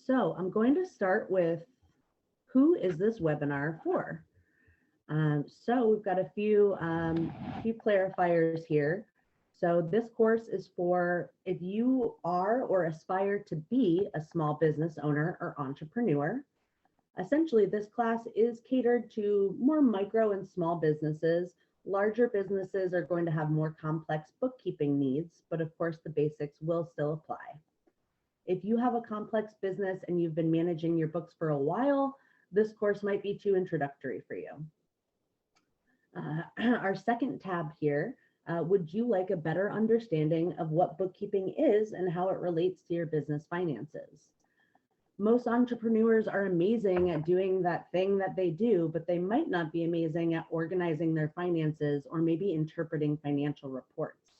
So I'm going to start with, who is this webinar for? So we've got a few clarifiers here. So this course is for if you are or aspire to be a small business owner or entrepreneur. Essentially, this class is catered to more micro and small businesses. Larger businesses are going to have more complex bookkeeping needs, but of course the basics will still apply. If you have a complex business and you've been managing your books for a while, this course might be too introductory for you. Our second tab here, would you like a better understanding of what bookkeeping is and how it relates to your business finances? Most entrepreneurs are amazing at doing that thing that they do, but they might not be amazing at organizing their finances or maybe interpreting financial reports.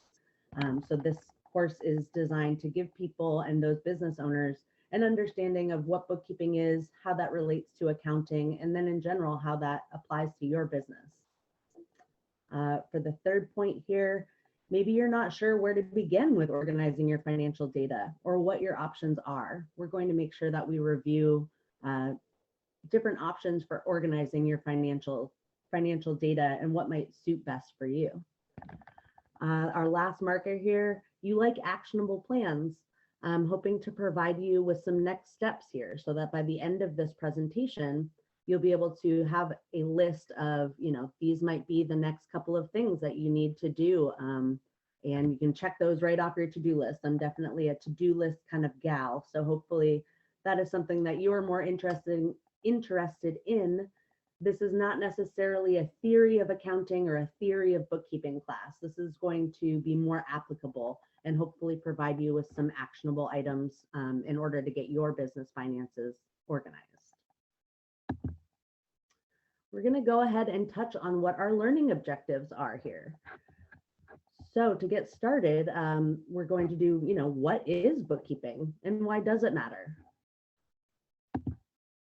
So this course is designed to give people and those business owners an understanding of what bookkeeping is, how that relates to accounting, and then in general, how that applies to your business. For the third point here, maybe you're not sure where to begin with organizing your financial data or what your options are. We're going to make sure that we review different options for organizing your financial data and what might suit best for you. Our last marker here, you like actionable plans. I'm hoping to provide you with some next steps here so that by the end of this presentation, you'll be able to have a list of, these might be the next couple of things that you need to do. And you can check those right off your to-do list. I'm definitely a to-do list kind of gal. So hopefully that is something that you are more interested in. This is not necessarily a theory of accounting or a theory of bookkeeping class. This is going to be more applicable and hopefully provide you with some actionable items in order to get your business finances organized. We're going to go ahead and touch on what our learning objectives are here. So to get started, we're going to do, what is bookkeeping and why does it matter?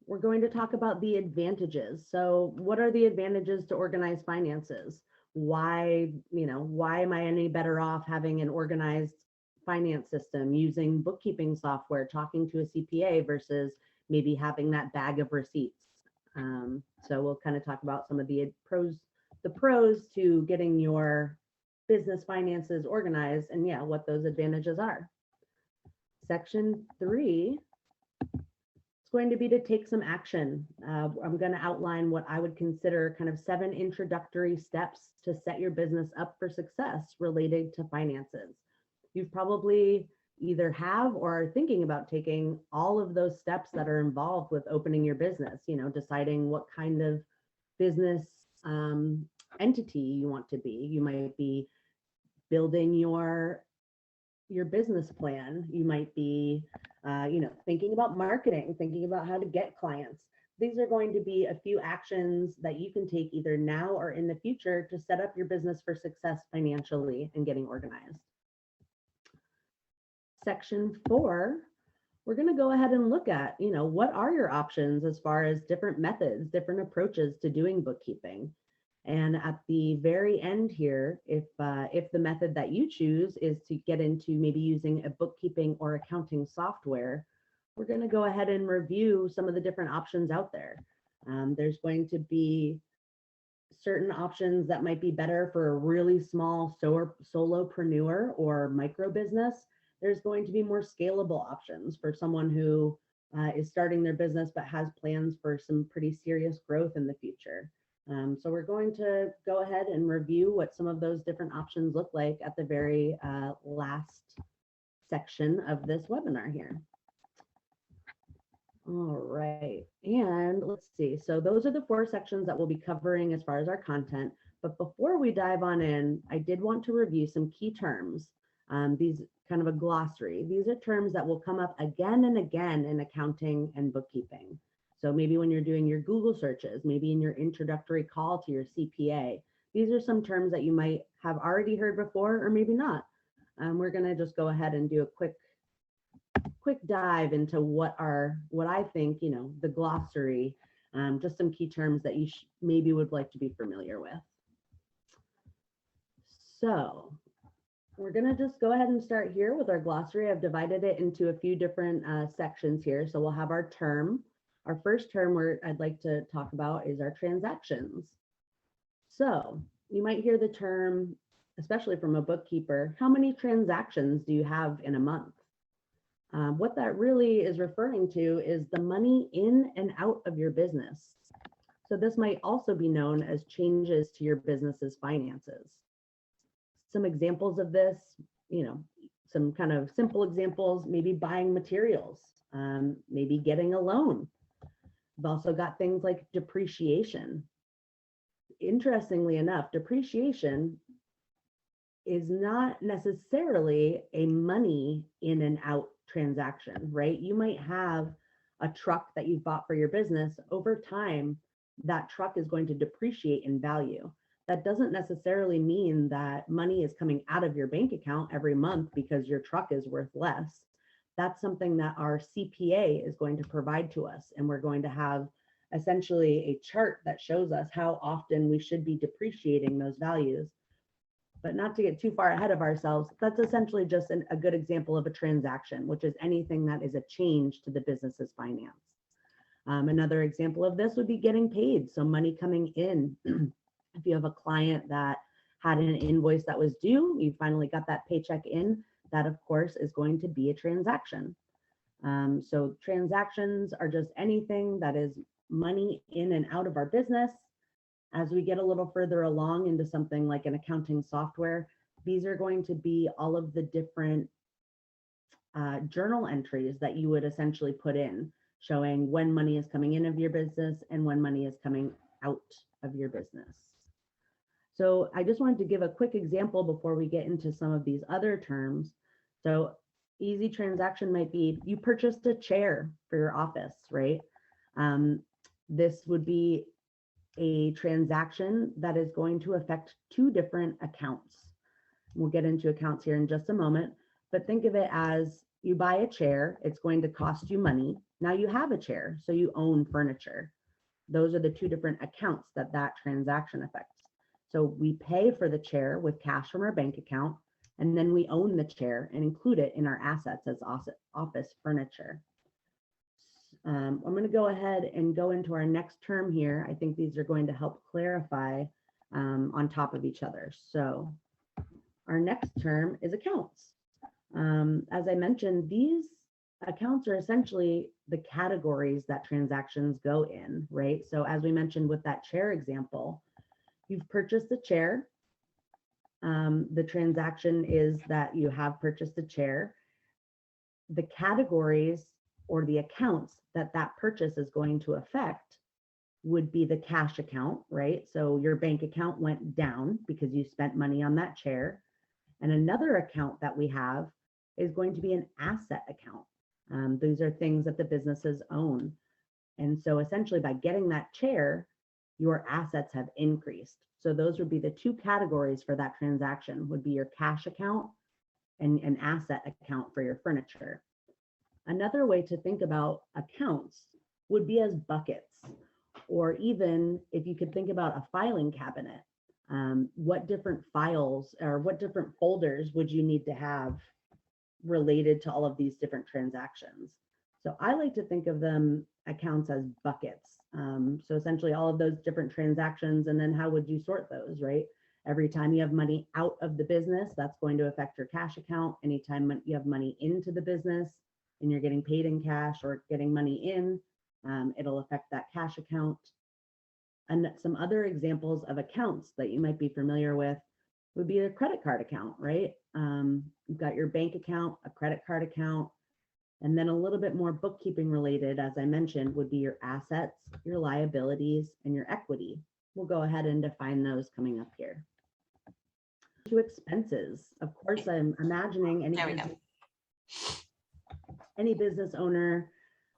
We're going to talk about the advantages. So what are the advantages to organized finances? Why am I any better off having an organized finance system using bookkeeping software, talking to a CPA versus maybe having that bag of receipts? So we'll kind of talk about some of the pros to getting your business finances organized and what those advantages are. Section 3 is going to be to take some action. I'm going to outline what I would consider kind of 7 introductory steps to set your business up for success related to finances. You've probably either have or are thinking about taking all of those steps that are involved with opening your business, deciding what kind of business entity you want to be. You might be building your business plan. You might be, thinking about marketing, thinking about how to get clients. These are going to be a few actions that you can take either now or in the future to set up your business for success financially and getting organized. Section 4, we're going to go ahead and look at, what are your options as far as different methods, different approaches to doing bookkeeping. And at the very end here, if the method that you choose is to get into maybe using a bookkeeping or accounting software, we're going to go ahead and review some of the different options out there. There's going to be certain options that might be better for a really small solopreneur or micro business. There's going to be more scalable options for someone who is starting their business but has plans for some pretty serious growth in the future. So we're going to go ahead and review what some of those different options look like at the very last section of this webinar here. All right, and let's see. So those are the 4 sections that we'll be covering as far as our content. But before we dive on in, I did want to review some key terms. These kind of a glossary. These are terms that will come up again and again in accounting and bookkeeping. So maybe when you're doing your Google searches, maybe in your introductory call to your CPA, these are some terms that you might have already heard before or maybe not. We're going to just go ahead and do a quick dive into what I think, the glossary, just some key terms that you maybe would like to be familiar with. So We're going to just go ahead and start here with our glossary. I've divided it into a few different sections here. So we'll have our term. Our first term I'd like to talk about is our transactions. So you might hear the term, especially from a bookkeeper, how many transactions do you have in a month? What that really is referring to is the money in and out of your business. So this might also be known as changes to your business's finances. Some examples of this, some kind of simple examples, maybe buying materials, maybe getting a loan. We've also got things like depreciation. Interestingly enough, depreciation is not necessarily a money in and out transaction, right? You might have a truck that you've bought for your business. Over time, that truck is going to depreciate in value. That doesn't necessarily mean that money is coming out of your bank account every month because your truck is worth less. That's something that our CPA is going to provide to us. And we're going to have essentially a chart that shows us how often we should be depreciating those values. But not to get too far ahead of ourselves, that's essentially just a good example of a transaction, which is anything that is a change to the business's finance. Another example of this would be getting paid. So money coming in. If you have a client that had an invoice that was due, you finally got that paycheck in, that of course is going to be a transaction. So transactions are just anything that is money in and out of our business. As we get a little further along into something like an accounting software, these are going to be all of the different journal entries that you would essentially put in, showing when money is coming in of your business and when money is coming out of your business. So I just wanted to give a quick example before we get into some of these other terms. So easy transaction might be you purchased a chair for your office, right? This would be a transaction that is going to affect two different accounts. We'll get into accounts here in just a moment, but think of it as you buy a chair, it's going to cost you money. Now you have a chair, so you own furniture. Those are the two different accounts that transaction affects. So we pay for the chair with cash from our bank account, and then we own the chair and include it in our assets as office furniture. I'm going to go ahead and go into our next term here. I think these are going to help clarify on top of each other. So our next term is accounts. As I mentioned, these accounts are essentially the categories that transactions go in, right? So as we mentioned with that chair example, you've purchased a chair. The transaction is that you have purchased a chair. The categories or the accounts that purchase is going to affect would be the cash account, right? So your bank account went down because you spent money on that chair. And another account that we have is going to be an asset account. These are things that the businesses own. And so essentially by getting that chair, your assets have increased. So those would be the two categories for that transaction, would be your cash account and an asset account for your furniture. Another way to think about accounts would be as buckets, or even if you could think about a filing cabinet, what different files or what different folders would you need to have related to all of these different transactions? So I like to think of them accounts as buckets. So essentially all of those different transactions, and then how would you sort those, right? Every time you have money out of the business, that's going to affect your cash account. Anytime you have money into the business and you're getting paid in cash or getting money in, it'll affect that cash account. And some other examples of accounts that you might be familiar with would be a credit card account, right? You've got your bank account, a credit card account, and then a little bit more bookkeeping related, as I mentioned, would be your assets, your liabilities, and your equity. We'll go ahead and define those coming up here. To expenses, of course, I'm imagining any business owner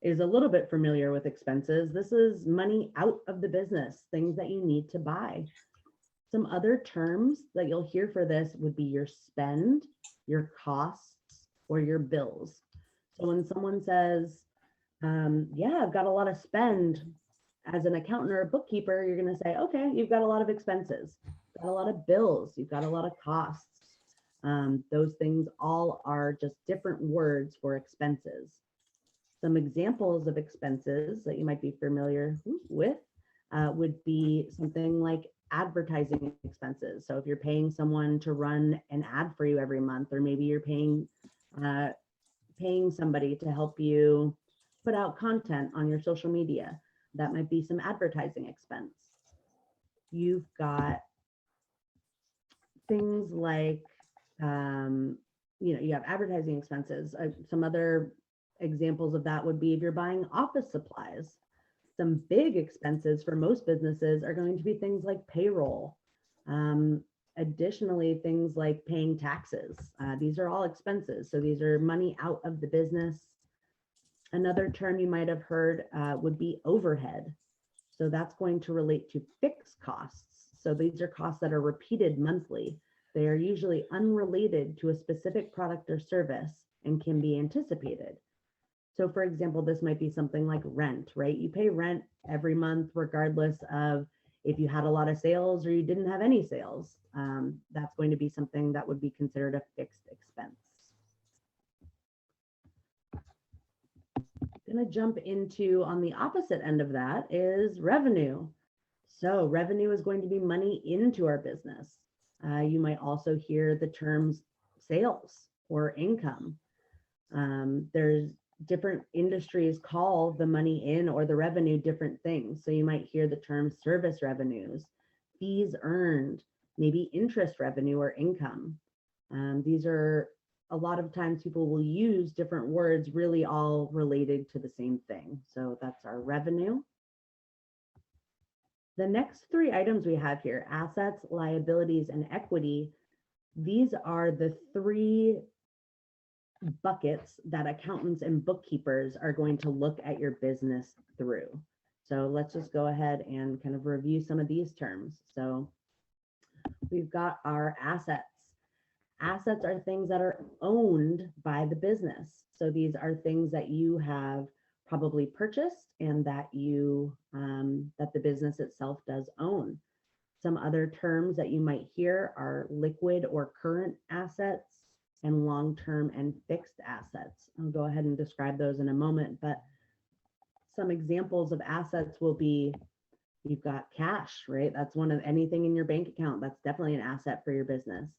is a little bit familiar with expenses. This is money out of the business, things that you need to buy. Some other terms that you'll hear for this would be your spend, your costs, or your bills. So when someone says, yeah, I've got a lot of spend, as an accountant or a bookkeeper, you're going to say, okay, you've got a lot of expenses, you've got a lot of bills, you've got a lot of costs. Those things all are just different words for expenses. Some examples of expenses that you might be familiar with would be something like advertising expenses. So if you're paying someone to run an ad for you every month, or maybe you're paying somebody to help you put out content on your social media, that might be some advertising expense. You've got things like, you have advertising expenses. Some other examples of that would be if you're buying office supplies. Some big expenses for most businesses are going to be things like payroll. Additionally, things like paying taxes. These are all expenses. So these are money out of the business. Another term you might have heard would be overhead. So that's going to relate to fixed costs. So these are costs that are repeated monthly. They are usually unrelated to a specific product or service and can be anticipated. So for example, this might be something like rent, right? You pay rent every month, regardless of if you had a lot of sales or you didn't have any sales. That's going to be something that would be considered a fixed expense. Going to jump into, on the opposite end of that, is revenue. So revenue is going to be money into our business. You might also hear the terms sales or income. There's different industries call the money in or the revenue different things. So you might hear the term service revenues, fees earned, maybe interest revenue or income. These are, a lot of times people will use different words really all related to the same thing. So that's our revenue. The next three items we have here, assets, liabilities, and equity, these are the three buckets that accountants and bookkeepers are going to look at your business through. So let's just go ahead and kind of review some of these terms. So we've got our assets. Assets are things that are owned by the business. So these are things that you have probably purchased and that that the business itself does own. Some other terms that you might hear are liquid or current assets and long-term and fixed assets. I'll go ahead and describe those in a moment, but some examples of assets will be, you've got cash, right? That's one of anything in your bank account. That's definitely an asset for your business.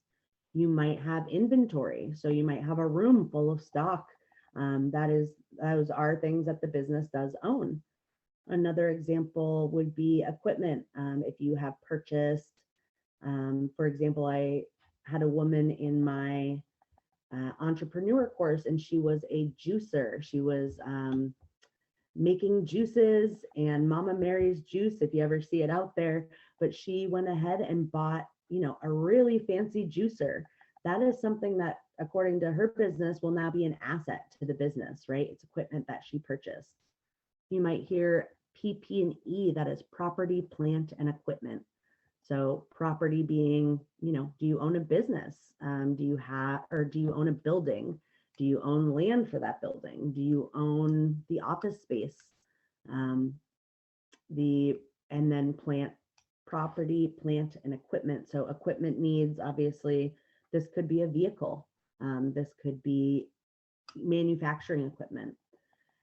You might have inventory. So you might have a room full of stock. Those are things that the business does own. Another example would be equipment. If you have purchased, for example, I had a woman in my entrepreneur course, and she was a juicer. She was making juices and Mama Mary's juice, if you ever see it out there, but she went ahead and bought, a really fancy juicer. That is something that, according to her business, will now be an asset to the business, right? It's equipment that she purchased. You might hear PP&E, that is property, plant, and equipment. So property being, do you own a business? Do you own a building? Do you own land for that building? Do you own the office space? And then property, plant, and equipment. So equipment needs, obviously, this could be a vehicle. This could be manufacturing equipment.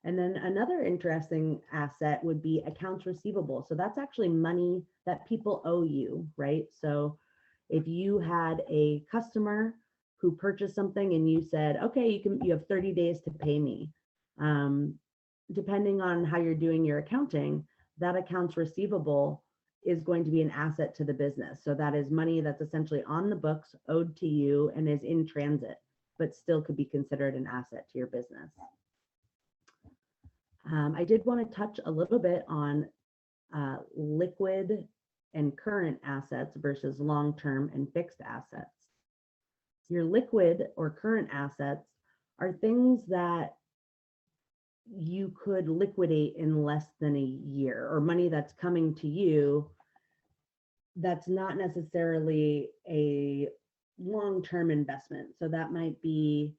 And then another interesting asset would be accounts receivable. So that's actually money that people owe you, right? So if you had a customer who purchased something and you said, okay, you have 30 days to pay me. Depending on how you're doing your accounting, that accounts receivable is going to be an asset to the business. So that is money that's essentially on the books, owed to you, and is in transit, but still could be considered an asset to your business. I did want to touch a little bit on liquid and current assets versus long-term and fixed assets. Your liquid or current assets are things that you could liquidate in less than a year, or money that's coming to you that's not necessarily a long-term investment. So that might be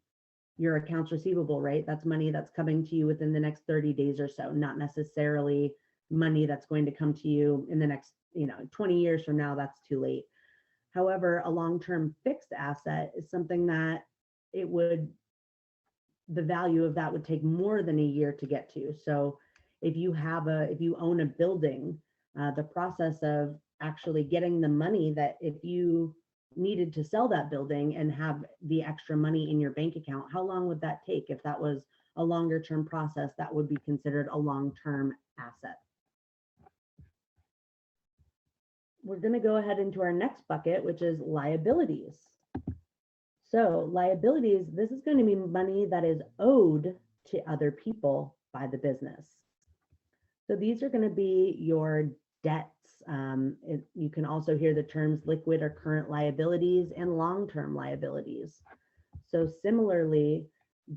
your accounts receivable, right? That's money that's coming to you within the next 30 days or so, not necessarily money that's going to come to you in the next, 20 years from now. That's too late. However, a long-term fixed asset is something that the value of that would take more than a year to get to. So if you own a building, the process of actually getting the money, that if you needed to sell that building and have the extra money in your bank account, how long would that take? If that was a longer term process, that would be considered a long-term asset. We're going to go ahead into our next bucket, which is liabilities. So liabilities, this is going to be money that is owed to other people by the business. So these are going to be your debts. You can also hear the terms liquid or current liabilities and long-term liabilities. So similarly,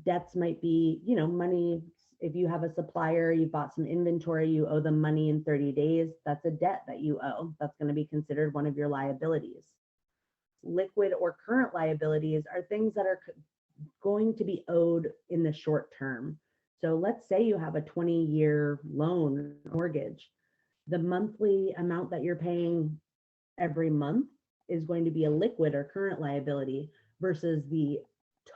debts might be, money. If you have a supplier, you bought some inventory, you owe them money in 30 days, that's a debt that you owe. That's going to be considered one of your liabilities. Liquid or current liabilities are things that are going to be owed in the short term. So let's say you have a 20-year loan mortgage. The monthly amount that you're paying every month is going to be a liquid or current liability versus the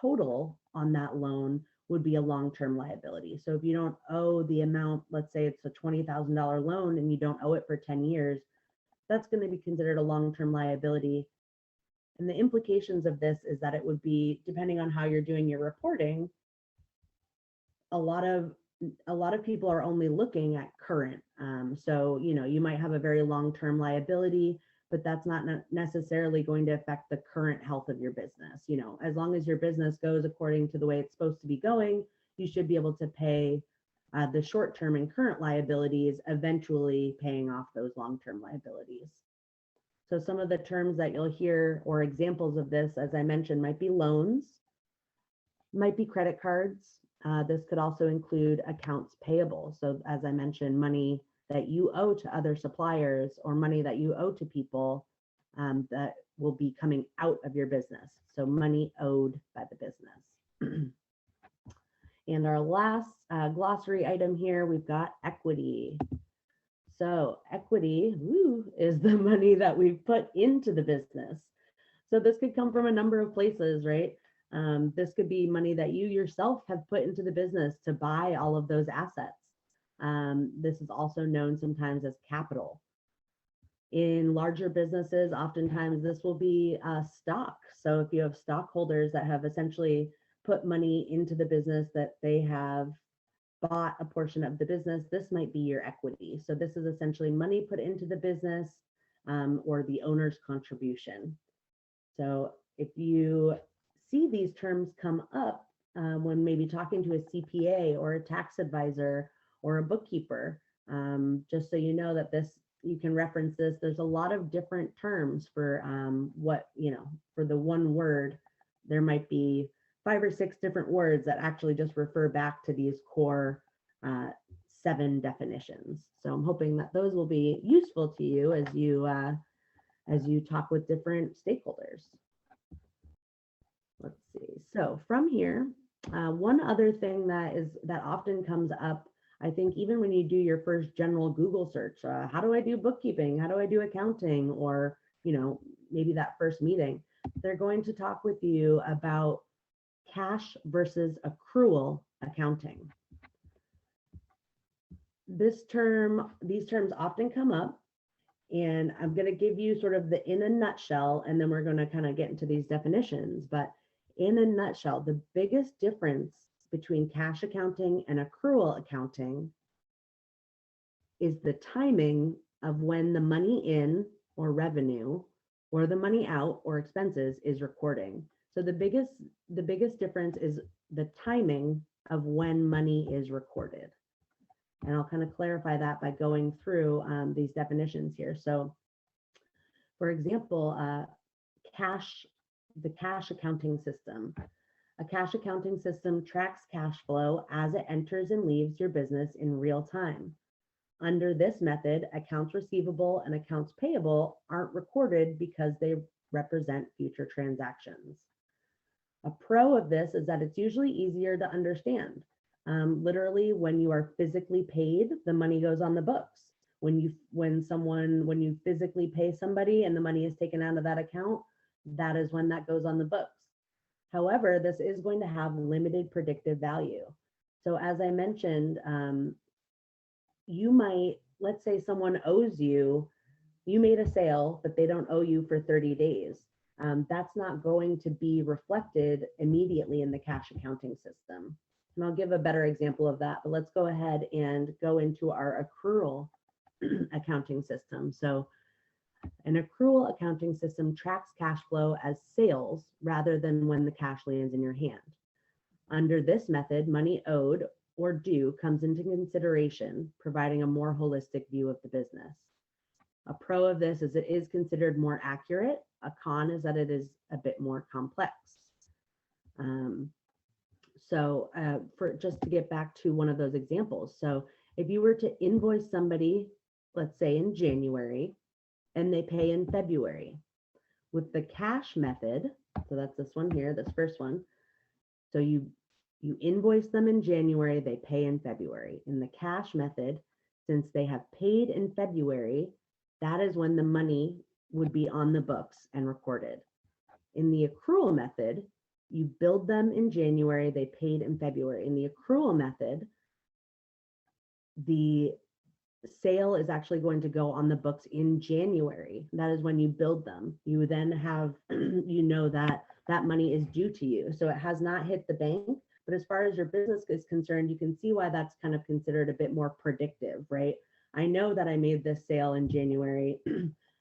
total on that loan would be a long-term liability. So if you don't owe the amount, let's say it's a $20,000 loan and you don't owe it for 10 years, that's going to be considered a long-term liability. And the implications of this is that it would be, depending on how you're doing your reporting, a lot of people are only looking at current. So, you might have a very long-term liability, but that's not necessarily going to affect the current health of your business. As long as your business goes according to the way it's supposed to be going, you should be able to pay the short-term and current liabilities, eventually paying off those long-term liabilities. So some of the terms that you'll hear or examples of this, as I mentioned, might be loans, might be credit cards. This could also include accounts payable. So as I mentioned, money that you owe to other suppliers or money that you owe to people that will be coming out of your business. So money owed by the business. And our last glossary item here, we've got equity. So equity is the money that we've put into the business. So this could come from a number of places, right? This could be money that you yourself have put into the business to buy all of those assets. This is also known sometimes as capital. In larger businesses, oftentimes this will be stock. So if you have stockholders that have essentially put money into the business, that they have bought a portion of the business, this might be your equity. So this is essentially money put into the business or the owner's contribution. So if you see these terms come up when maybe talking to a CPA or a tax advisor or a bookkeeper, just so you know that you can reference this. There's a lot of different terms for for the one word. There might be 5 or 6 different words that actually just refer back to these core 7 definitions. So I'm hoping that those will be useful to you as you talk with different stakeholders. Let's see. So from here, one other thing that often comes up, I think, even when you do your first general Google search, how do I do bookkeeping? How do I do accounting? Or, maybe that first meeting, they're going to talk with you about cash versus accrual accounting. These terms often come up, and I'm going to give you sort of the in a nutshell, and then we're going to kind of get into these definitions. But in a nutshell, the biggest difference between cash accounting and accrual accounting is the timing of when the money in or revenue or the money out or expenses is recording. So the biggest difference is the timing of when money is recorded. And I'll kind of clarify that by going through these definitions here. So for example, the cash accounting system. A cash accounting system tracks cash flow as it enters and leaves your business in real time. Under this method, accounts receivable and accounts payable aren't recorded because they represent future transactions. A pro of this is that it's usually easier to understand. Literally, when you are physically paid, the money goes on the books. When you physically pay somebody and the money is taken out of that account, that is when that goes on the books. However, this is going to have limited predictive value. So as I mentioned, you might, let's say someone owes you, you made a sale, but they don't owe you for 30 days. That's not going to be reflected immediately in the cash accounting system. And I'll give a better example of that, but let's go ahead and go into our accrual accounting system. So an accrual accounting system tracks cash flow as sales rather than when the cash lands in your hand. Under this method, money owed or due comes into consideration, providing a more holistic view of the business. A pro of this is it is considered more accurate. A con is that it is a bit more complex. For just to get back to one of those examples. So if you were to invoice somebody, let's say in January, and they pay in February, with the cash method, so that's this one here, this first one. So you invoice them in January, they pay in February. In the cash method, since they have paid in February, that is when the money would be on the books and recorded. In the accrual method, you billed them in January, they paid in February. In the accrual method, the sale is actually going to go on the books in January. That is when you billed them. You then have, you know that that money is due to you. So it has not hit the bank, but as far as your business is concerned, you can see why that's kind of considered a bit more predictive, right? I know that I made this sale in January.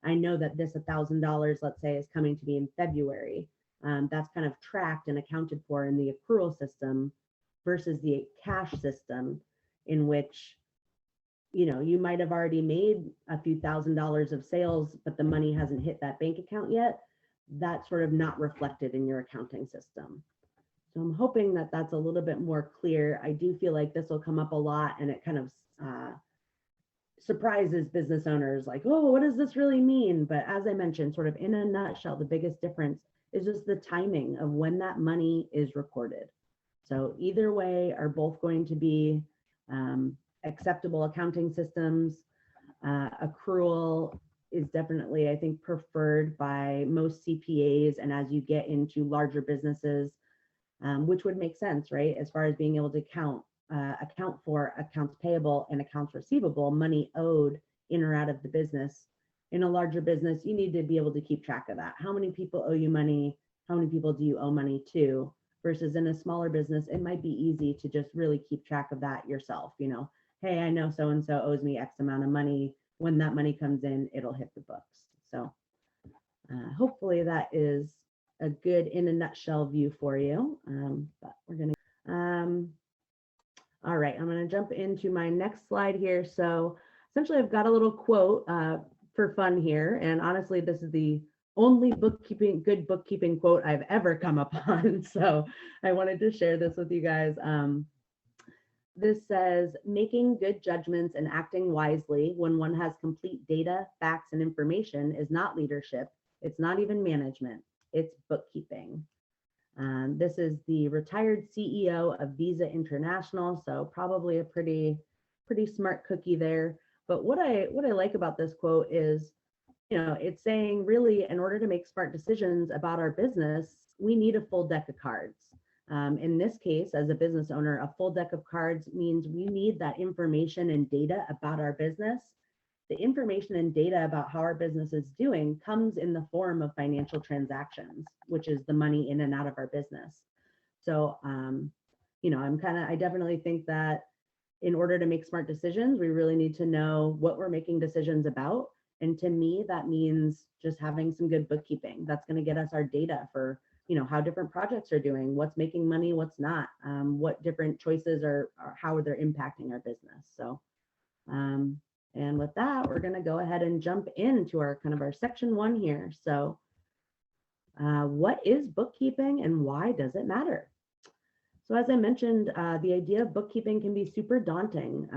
I know that this $1,000, let's say, is coming to me in February. That's kind of tracked and accounted for in the accrual system versus the cash system, in which, you know, you might have already made a few $1,000s of sales, but the money hasn't hit that bank account yet. That's sort of not reflected in your accounting system. So I'm hoping that that's a little bit more clear. I do feel like this will come up a lot, and it kind of surprises business owners, like, oh, what does this really mean? But as I mentioned, sort of in a nutshell, the biggest difference is just the timing of when that money is recorded. So either way are both going to be acceptable accounting systems. Accrual is definitely, I think, preferred by most CPAs, and as you get into larger businesses, which would make sense, right? As far as being able to account for accounts payable and accounts receivable, money owed in or out of the business. In a larger business, you need to be able to keep track of that. How many people owe you money? How many people do you owe money to? Versus in a smaller business, it might be easy to just really keep track of that yourself. You know, hey, I know so-and-so owes me X amount of money. When that money comes in, it'll hit the books. So hopefully that is a good, in a nutshell, view for you. But we're going to, all right, I'm going to jump into my next slide here. So essentially I've got a little quote for fun here. And honestly, this is the only good bookkeeping quote I've ever come upon. So I wanted to share this with you guys. This says, making good judgments and acting wisely when one has complete data, facts, and information is not leadership. It's not even management. It's bookkeeping. This is the retired CEO of Visa International, so probably a pretty smart cookie there. But what I like about this quote is, you know, it's saying really, in order to make smart decisions about our business, we need a full deck of cards. In this case, as a business owner, a full deck of cards means we need that information and data about our business. The information and data about how our business is doing comes in the form of financial transactions, which is the money in and out of our business. So, you know, I definitely think that in order to make smart decisions, we really need to know what we're making decisions about. And to me, that means just having some good bookkeeping. That's going to get us our data for, you know, how different projects are doing, what's making money, what's not, what different choices are how they're impacting our business. So, and with that, we're going to go ahead and jump into our section 1 here. So what is bookkeeping and why does it matter? So as I mentioned, the idea of bookkeeping can be super daunting.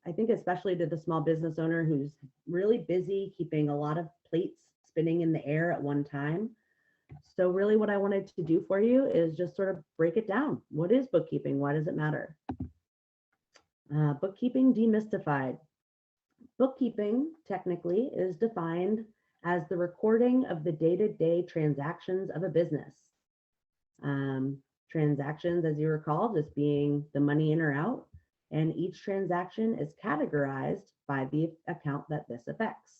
I think especially to the small business owner who's really busy keeping a lot of plates spinning in the air at one time. So really what I wanted to do for you is just sort of break it down. What is bookkeeping? Why does it matter? Bookkeeping Demystified. Bookkeeping technically is defined as the recording of the day-to-day transactions of a business. Transactions, as you recall, just being the money in or out, and each transaction is categorized by the account that this affects.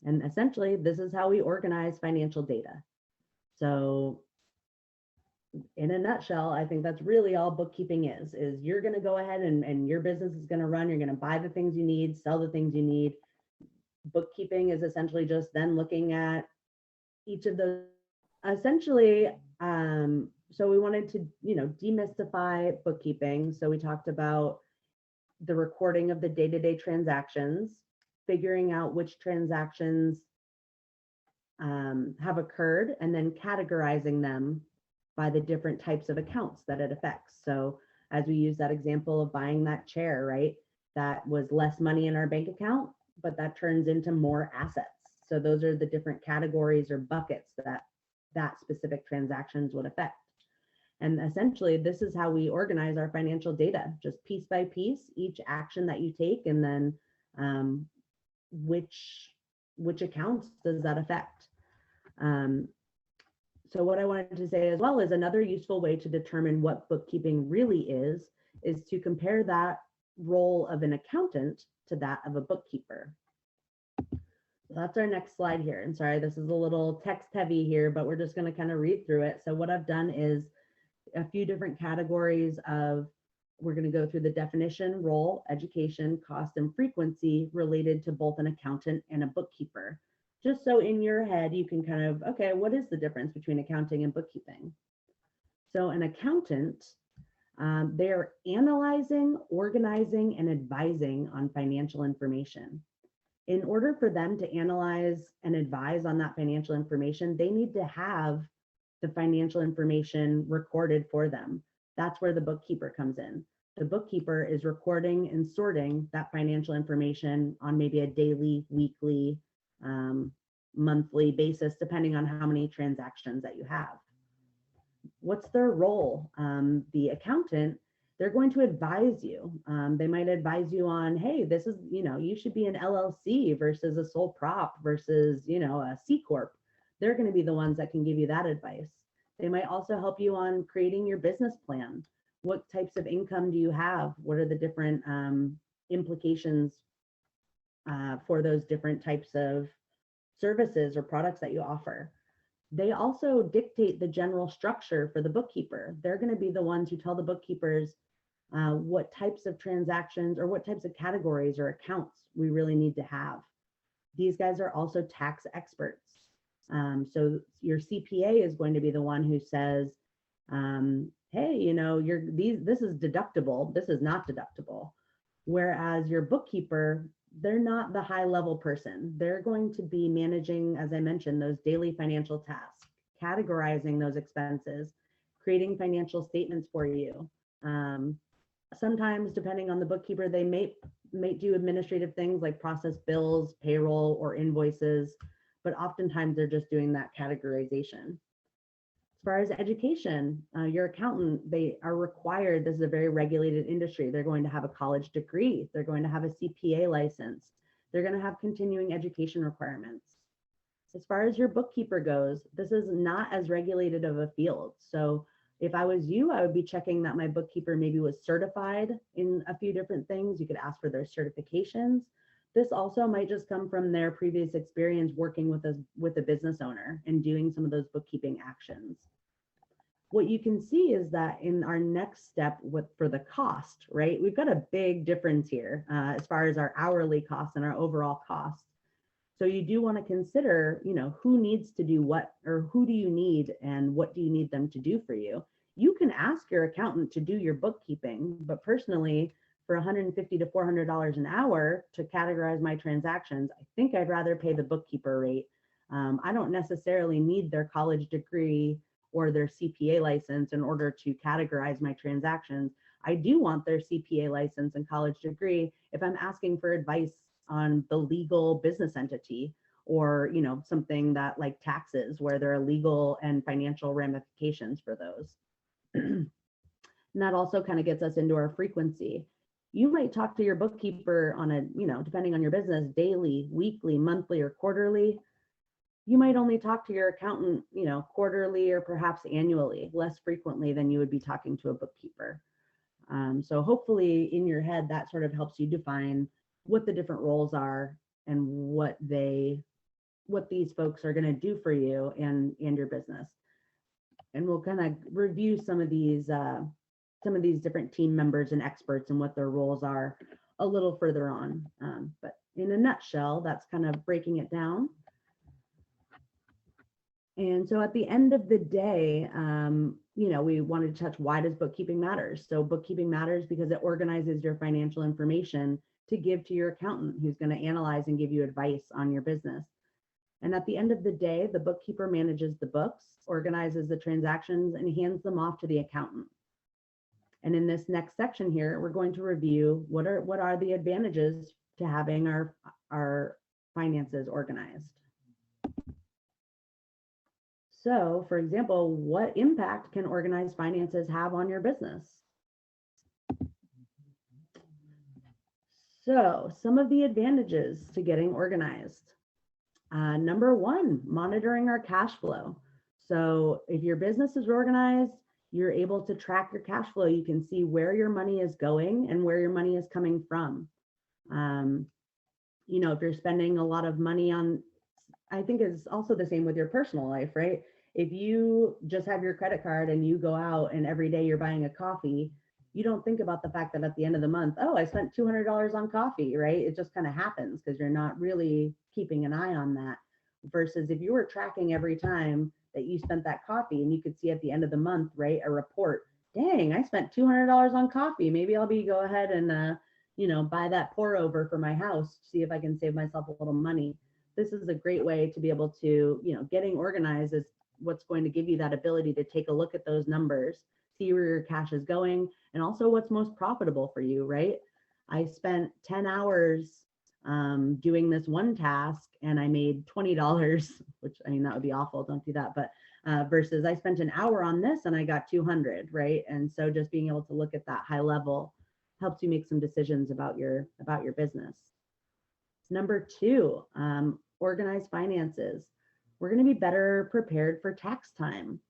And essentially, this is how we organize financial data. So in a nutshell, I think that's really all bookkeeping is you're going to go ahead and your business is going to run. You're going to buy the things you need, sell the things you need. Bookkeeping is essentially just then looking at each of those. Essentially, so we wanted to, demystify bookkeeping. So we talked about the recording of the day-to-day transactions, figuring out which transactions have occurred, and then categorizing them by the different types of accounts that it affects. So as we use that example of buying that chair, right? That was less money in our bank account, but that turns into more assets. So those are the different categories or buckets that specific transactions would affect. And essentially, this is how we organize our financial data, just piece by piece, each action that you take, and then which accounts does that affect? So what I wanted to say as well is another useful way to determine what bookkeeping really is to compare that role of an accountant to that of a bookkeeper. So that's our next slide here. And sorry, this is a little text heavy here, but we're just going to kind of read through it. So what I've done is a few different categories of, we're going to go through the definition, role, education, cost, and frequency related to both an accountant and a bookkeeper. Just so in your head, you can kind of, okay, what is the difference between accounting and bookkeeping? So an accountant, they're analyzing, organizing, and advising on financial information. In order for them to analyze and advise on that financial information, they need to have the financial information recorded for them. That's where the bookkeeper comes in. The bookkeeper is recording and sorting that financial information on maybe a daily, weekly, monthly basis, depending on how many transactions that you have. What's their role? The accountant, they're going to advise you. They might advise you on, hey, this is, you should be an LLC versus a sole prop versus, a C Corp. They're going to be the ones that can give you that advice. They might also help you on creating your business plan. What types of income do you have? What are the different implications for those different types of services or products that you offer? They also dictate the general structure for the bookkeeper. They're going to be the ones who tell the bookkeepers what types of transactions or what types of categories or accounts we really need to have. These guys are also tax experts. So your CPA is going to be the one who says, hey, this is deductible, this is not deductible. Whereas your bookkeeper, they're not the high level person. They're going to be managing, as I mentioned, those daily financial tasks, categorizing those expenses, creating financial statements for you. Sometimes, depending on the bookkeeper, they may do administrative things like process bills, payroll, or invoices, but oftentimes they're just doing that categorization. As far as education, your accountant, they are required, this is a very regulated industry, they're going to have a college degree, they're going to have a CPA license, they're going to have continuing education requirements. As far as your bookkeeper goes, this is not as regulated of a field. So if I was you, I would be checking that my bookkeeper maybe was certified in a few different things. You could ask for their certifications. This also might just come from their previous experience working with a business owner and doing some of those bookkeeping actions. What you can see is that in our next step for the cost, right, we've got a big difference here as far as our hourly costs and our overall costs. So you do want to consider, who needs to do what, or who do you need and what do you need them to do for you? You can ask your accountant to do your bookkeeping, but personally, for $150 to $400 an hour to categorize my transactions, I think I'd rather pay the bookkeeper rate. I don't necessarily need their college degree or their CPA license in order to categorize my transactions. I do want their CPA license and college degree if I'm asking for advice on the legal business entity, or something that like taxes, where there are legal and financial ramifications for those. And that also kind of gets us into our frequency. You might talk to your bookkeeper on a, depending on your business, daily, weekly, monthly, or quarterly. You might only talk to your accountant, quarterly or perhaps annually, less frequently than you would be talking to a bookkeeper. So hopefully in your head, that sort of helps you define what the different roles are and what these folks are going to do for you and your business. And we'll kind of review some of these different team members and experts and what their roles are a little further on. But in a nutshell, that's kind of breaking it down. And so at the end of the day, we wanted to touch, why does bookkeeping matter? So bookkeeping matters because it organizes your financial information to give to your accountant, who's going to analyze and give you advice on your business. And at the end of the day, the bookkeeper manages the books, organizes the transactions, and hands them off to the accountant. And in this next section here, we're going to review what are the advantages to having our finances organized. So, for example, what impact can organized finances have on your business? So, some of the advantages to getting organized. Number one, monitoring our cash flow. So, if your business is organized, you're able to track your cash flow. You can see where your money is going and where your money is coming from. If you're spending a lot of money on, I think it's also the same with your personal life, right? If you just have your credit card and you go out and every day you're buying a coffee, you don't think about the fact that at the end of the month, oh, I spent $200 on coffee, right? It just kind of happens because you're not really keeping an eye on that. Versus if you were tracking every time that you spent that coffee, and you could see at the end of the month, right, a report, dang, I spent $200 on coffee. Maybe I'll go ahead and, buy that pour over for my house, see if I can save myself a little money. This is a great way to be able to, getting organized is what's going to give you that ability to take a look at those numbers, see where your cash is going, and also what's most profitable for you, right? I spent 10 hours doing this one task and I made $20, which that would be awful. Don't do that. But versus I spent an hour on this and I got 200, right? And so just being able to look at that high level helps you make some decisions about your business. Number two, organized finances. We're going to be better prepared for tax time.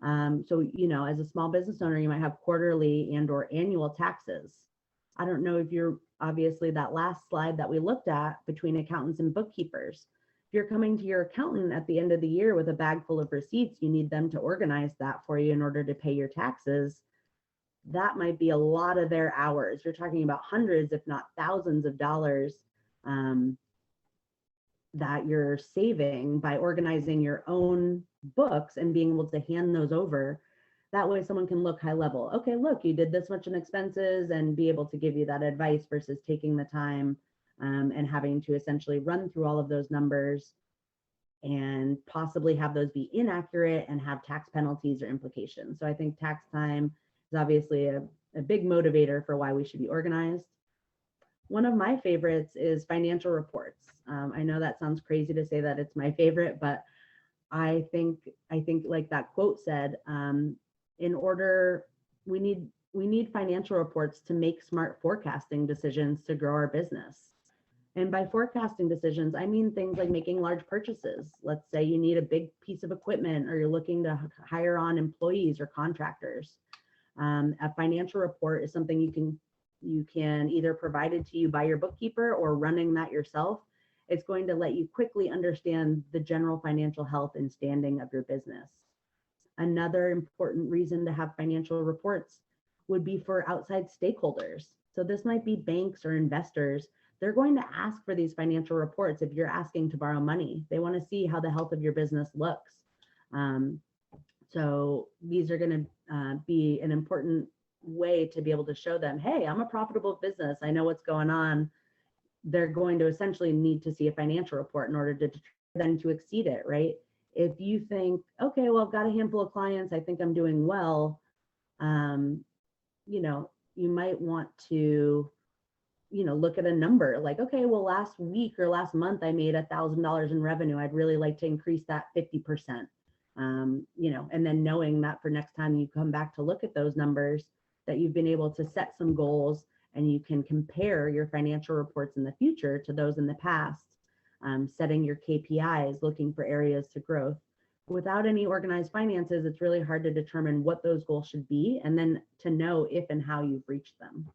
So, as a small business owner, you might have quarterly and or annual taxes. I don't know if you're obviously that last slide that we looked at between accountants and bookkeepers. If you're coming to your accountant at the end of the year with a bag full of receipts, you need them to organize that for you in order to pay your taxes. That might be a lot of their hours. You're talking about hundreds, if not thousands of dollars that you're saving by organizing your own books and being able to hand those over. That way someone can look high level. Okay, look, you did this much in expenses, and be able to give you that advice versus taking the time and having to essentially run through all of those numbers and possibly have those be inaccurate and have tax penalties or implications. So I think tax time is obviously a big motivator for why we should be organized. One of my favorites is financial reports. I know that sounds crazy to say that it's my favorite, but I think like that quote said, we need financial reports to make smart forecasting decisions to grow our business. And by forecasting decisions, I mean things like making large purchases. Let's say you need a big piece of equipment, or you're looking to hire on employees or contractors. A financial report is something you can either provided to you by your bookkeeper or running that yourself. It's going to let you quickly understand the general financial health and standing of your business. Another important reason to have financial reports would be for outside stakeholders. So this might be banks or investors. They're going to ask for these financial reports if you're asking to borrow money. They want to see how the health of your business looks. So these are going to be an important way to be able to show them, hey, I'm a profitable business. I know what's going on. They're going to essentially need to see a financial report in order to then to exceed it, right? If you think, okay, well, I've got a handful of clients, I think I'm doing well, you might want to, look at a number like, okay, well, last week or last month, I made $1,000 in revenue. I'd really like to increase that 50%, and then knowing that for next time you come back to look at those numbers, that you've been able to set some goals and you can compare your financial reports in the future to those in the past, setting your KPIs, looking for areas to growth. Without any organized finances, it's really hard to determine what those goals should be and then to know if and how you've reached them.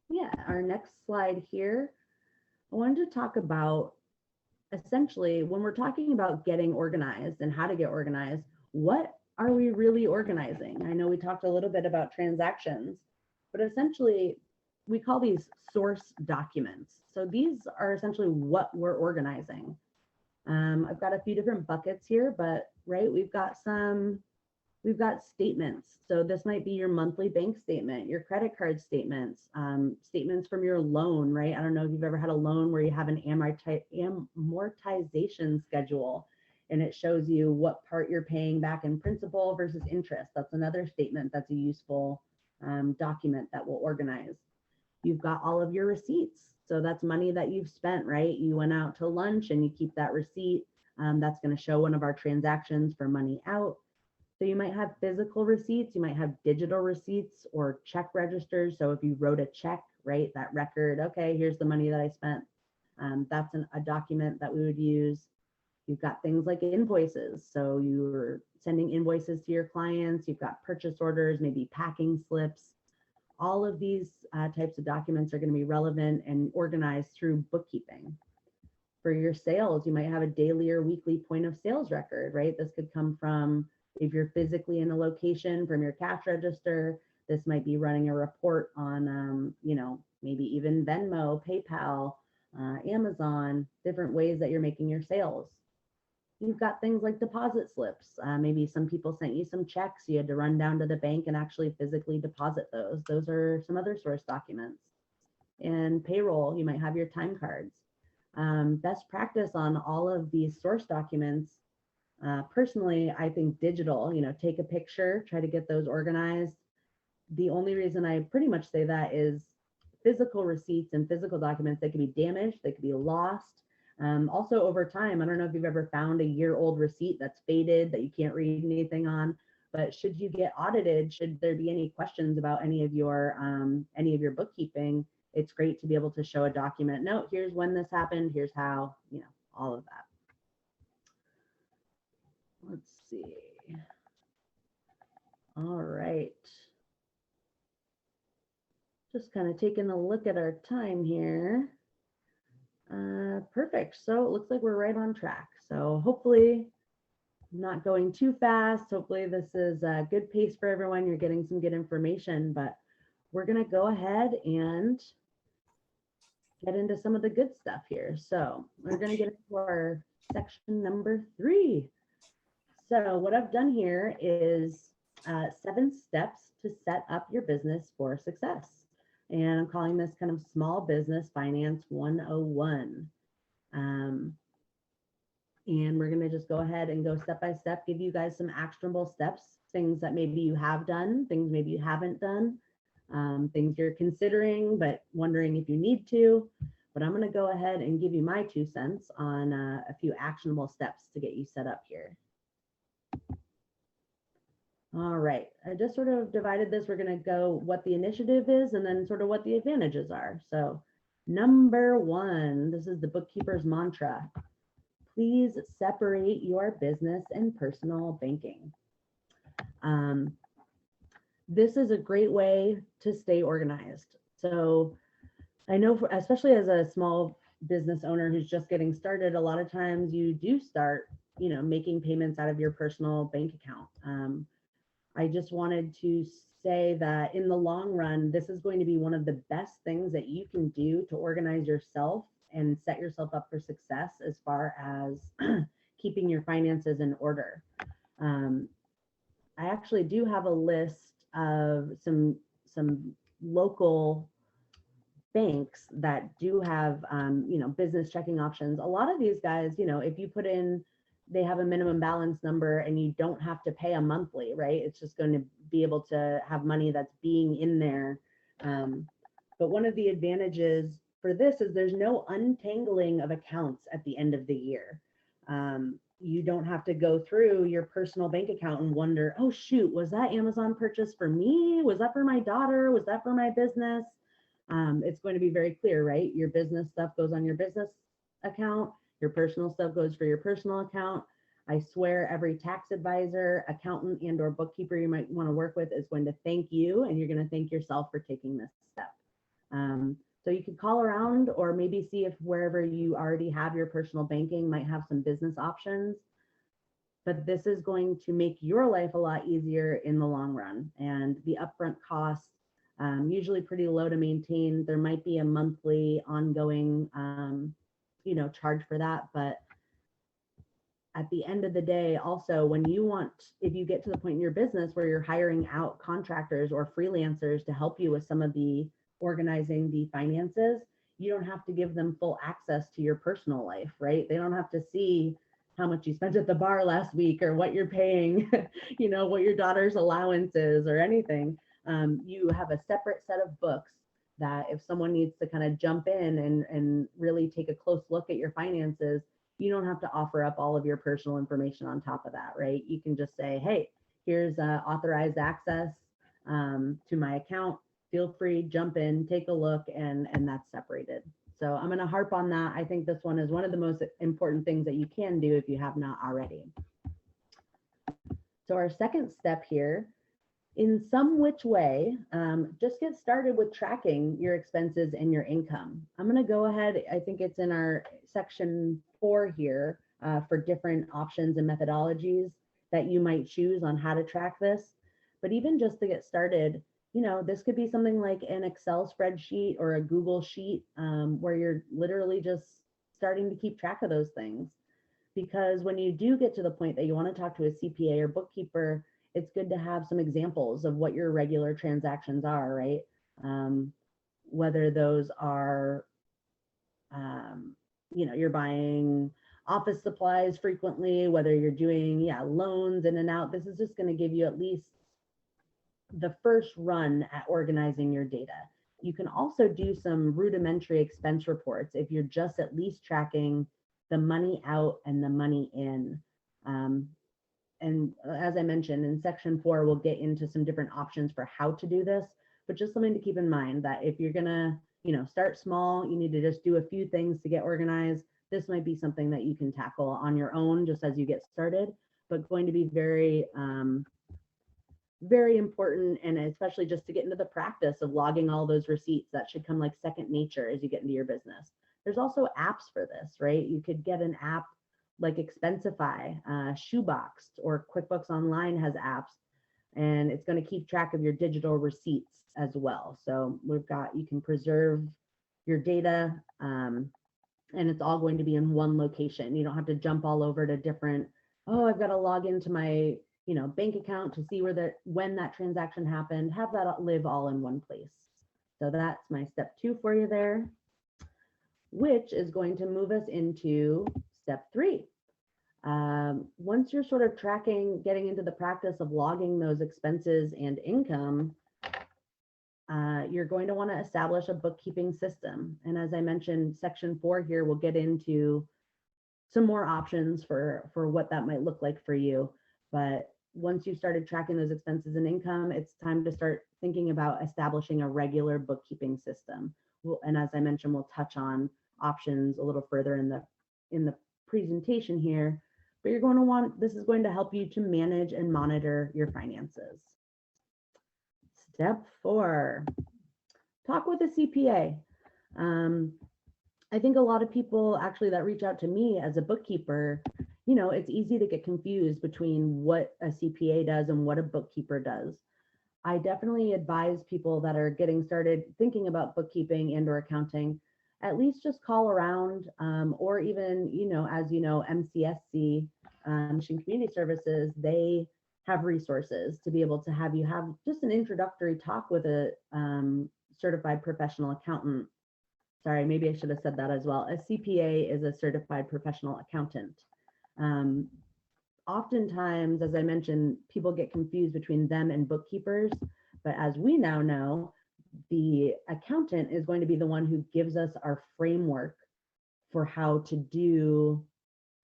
Yeah, our next slide here, I wanted to talk about essentially when we're talking about getting organized and how to get organized, what are we really organizing? I know we talked a little bit about transactions, but essentially we call these source documents. So these are essentially what we're organizing. I've got a few different buckets here, but right, we've got statements. So this might be your monthly bank statement, your credit card statements, statements from your loan, right? I don't know if you've ever had a loan where you have an amortization schedule and it shows you what part you're paying back in principal versus interest. That's another statement that's a useful document that will organize. You've got all of your receipts. So that's money that you've spent, right? You went out to lunch and you keep that receipt. That's going to show one of our transactions for money out. So you might have physical receipts, you might have digital receipts or check registers. So if you wrote a check, right, that record, okay, here's the money that I spent. That's a document that we would use. You've got things like invoices. So you're sending invoices to your clients. You've got purchase orders, maybe packing slips. All of these types of documents are going to be relevant and organized through bookkeeping. For your sales, you might have a daily or weekly point of sales record, right? This could come from, if you're physically in a location, from your cash register. This might be running a report on, maybe even Venmo, PayPal, Amazon, different ways that you're making your sales. You've got things like deposit slips. Maybe some people sent you some checks. You had to run down to the bank and actually physically deposit those. Those are some other source documents. And payroll, you might have your time cards. Best practice on all of these source documents. Personally, I think digital, take a picture, try to get those organized. The only reason I pretty much say that is physical receipts and physical documents, they could be damaged, they could be lost. Also over time, I don't know if you've ever found a year-old receipt that's faded that you can't read anything on, but should you get audited, should there be any questions about any of your bookkeeping, it's great to be able to show a document. No, here's when this happened, here's how, all of that. Let's see. All right. Just kind of taking a look at our time here. Perfect. So it looks like we're right on track. So hopefully not going too fast. Hopefully this is a good pace for everyone. You're getting some good information, but we're going to go ahead and get into some of the good stuff here. So we're going to get into our section number 3. So what I've done here is 7 steps to set up your business for success. And I'm calling this kind of Small Business Finance 101. And we're going to just go ahead and go step by step, give you guys some actionable steps, things that maybe you have done, things maybe you haven't done, things you're considering, but wondering if you need to. But I'm going to go ahead and give you my 2 cents on a few actionable steps to get you set up here. All right, I just sort of divided this. We're going to go what the initiative is and then sort of what the advantages are. So number 1, this is the bookkeeper's mantra. Please separate your business and personal banking. This is a great way to stay organized. So I know, especially as a small business owner who's just getting started, a lot of times you do start, making payments out of your personal bank account. I just wanted to say that in the long run, this is going to be one of the best things that you can do to organize yourself and set yourself up for success as far as keeping your finances in order. I actually do have a list of some local banks that do have, business checking options. A lot of these guys, if you put in, they have a minimum balance number and you don't have to pay a monthly, right? It's just going to be able to have money that's being in there. But one of the advantages for this is there's no untangling of accounts at the end of the year. you don't have to go through your personal bank account and wonder, oh shoot, was that Amazon purchase for me? Was that for my daughter? Was that for my business? It's going to be very clear, right? Your business stuff goes on your business account. Your personal stuff goes for your personal account. I swear every tax advisor, accountant, and or bookkeeper you might want to work with is going to thank you, and you're going to thank yourself for taking this step. So you could call around or maybe see if wherever you already have your personal banking might have some business options. But this is going to make your life a lot easier in the long run. And the upfront costs, usually pretty low to maintain. There might be a monthly ongoing, charge for that. But at the end of the day, also, if you get to the point in your business where you're hiring out contractors or freelancers to help you with some of the organizing the finances, you don't have to give them full access to your personal life, right? They don't have to see how much you spent at the bar last week or what you're paying, what your daughter's allowance is or anything. You have a separate set of books that if someone needs to kind of jump in and really take a close look at your finances, you don't have to offer up all of your personal information on top of that, right? You can just say, hey, here's authorized access to my account. Feel free, jump in, take a look, and that's separated. So I'm going to harp on that. I think this one is one of the most important things that you can do if you have not already. So our second step here, in some which way, just get started with tracking your expenses and your income. I'm going to go ahead. I think it's in our section 4 here for different options and methodologies that you might choose on how to track this. But even just to get started, this could be something like an Excel spreadsheet or a Google sheet where you're literally just starting to keep track of those things. Because when you do get to the point that you want to talk to a CPA or bookkeeper, it's good to have some examples of what your regular transactions are, right? Whether those are, you're buying office supplies frequently, whether you're doing, loans in and out. This is just going to give you at least the first run at organizing your data. You can also do some rudimentary expense reports if you're just at least tracking the money out and the money in. And as I mentioned in section 4, we'll get into some different options for how to do this, but just something to keep in mind that if you're gonna, start small, you need to just do a few things to get organized. This might be something that you can tackle on your own just as you get started, but going to be very, very important, and especially just to get into the practice of logging all those receipts. That should come like second nature as you get into your business. There's also apps for this, right? You could get an app like Expensify, Shoebox, or QuickBooks Online has apps, and it's going to keep track of your digital receipts as well. So you can preserve your data, and it's all going to be in one location. You don't have to jump all over to different, I've got to log into my bank account to see when that transaction happened. Have that live all in one place. So that's my step 2 for you there, which is going to move us into step 3. Once you're sort of getting into the practice of logging those expenses and income, you're going to want to establish a bookkeeping system. And as I mentioned, section 4 here, we'll get into some more options for what that might look like for you. But once you started tracking those expenses and income, it's time to start thinking about establishing a regular bookkeeping system. And as I mentioned, we'll touch on options a little further in the presentation here, but this is going to help you to manage and monitor your finances. Step 4, talk with a CPA. I think a lot of people actually that reach out to me as a bookkeeper, it's easy to get confused between what a CPA does and what a bookkeeper does. I definitely advise people that are getting started thinking about bookkeeping and or accounting, at least just call around, or even, as you know, MCSC, Mission Community Services, they have resources to be able to have just an introductory talk with a certified professional accountant. Sorry, maybe I should have said that as well. A CPA is a certified professional accountant. Oftentimes, as I mentioned, people get confused between them and bookkeepers, but as we now know, the accountant is going to be the one who gives us our framework for how to do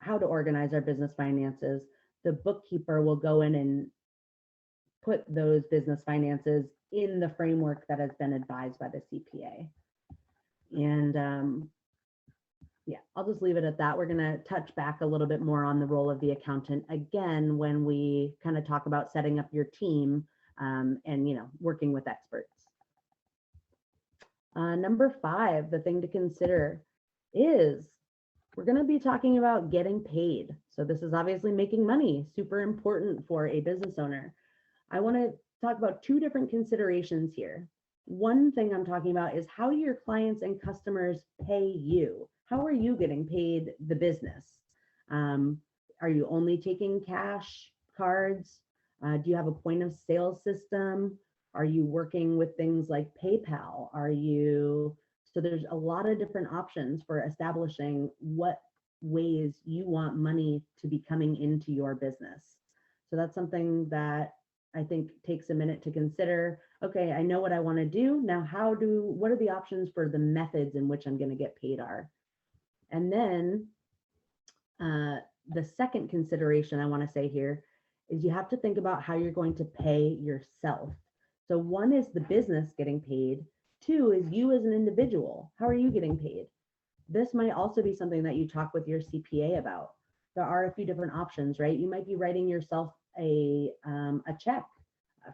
how to organize our business finances, the bookkeeper will go in and put those business finances in the framework that has been advised by the CPA. And yeah, I'll just leave it at that. We're going to touch back a little bit more on the role of the accountant again when we kind of talk about setting up your team and, you know, working with experts. Number 5, the thing to consider is we're going to be talking about getting paid. So this is obviously making money, super important for a business owner. I want to talk about 2 different considerations here. One thing I'm talking about is how do your clients and customers pay you? How are you getting paid the business? Are you only taking cash, cards? Do you have a point of sale system? Are you working with things like PayPal? So there's a lot of different options for establishing what ways you want money to be coming into your business. So that's something that I think takes a minute to consider. Okay, I know what I want to do. Now, what are the options for the methods in which I'm going to get paid are? And then the second consideration I want to say here is you have to think about how you're going to pay yourself. So 1 is the business getting paid. 2 is you as an individual. How are you getting paid? This might also be something that you talk with your CPA about. There are a few different options, right? You might be writing yourself a check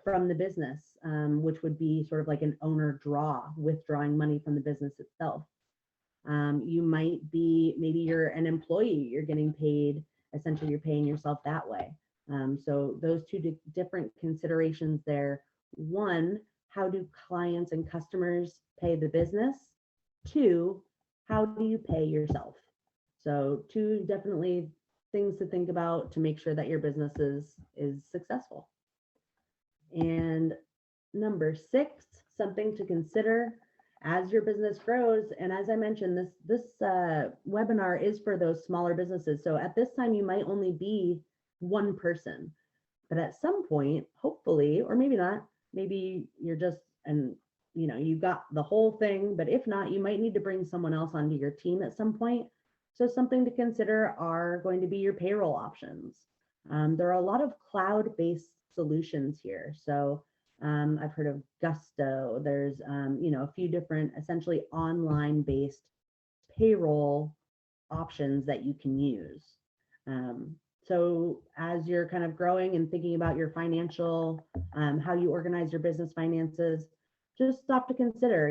from the business, which would be sort of like an owner draw, withdrawing money from the business itself. You might be, maybe you're an employee, you're getting paid, essentially you're paying yourself that way. So those 2 different considerations there. 1, how do clients and customers pay the business? 2, how do you pay yourself? So 2 definitely things to think about to make sure that your business is successful. And number 6, something to consider as your business grows. And as I mentioned, this webinar is for those smaller businesses. So at this time, you might only be 1 person, but at some point, hopefully, or maybe not, maybe you're just, and you know, you got the whole thing, but if not, you might need to bring someone else onto your team at some point. So something to consider are going to be your payroll options. There are a lot of cloud-based solutions here. So I've heard of Gusto. There's, you know, a few different essentially online-based payroll options that you can use. So as you're kind of growing and thinking about your financial, how you organize your business finances, just stop to consider,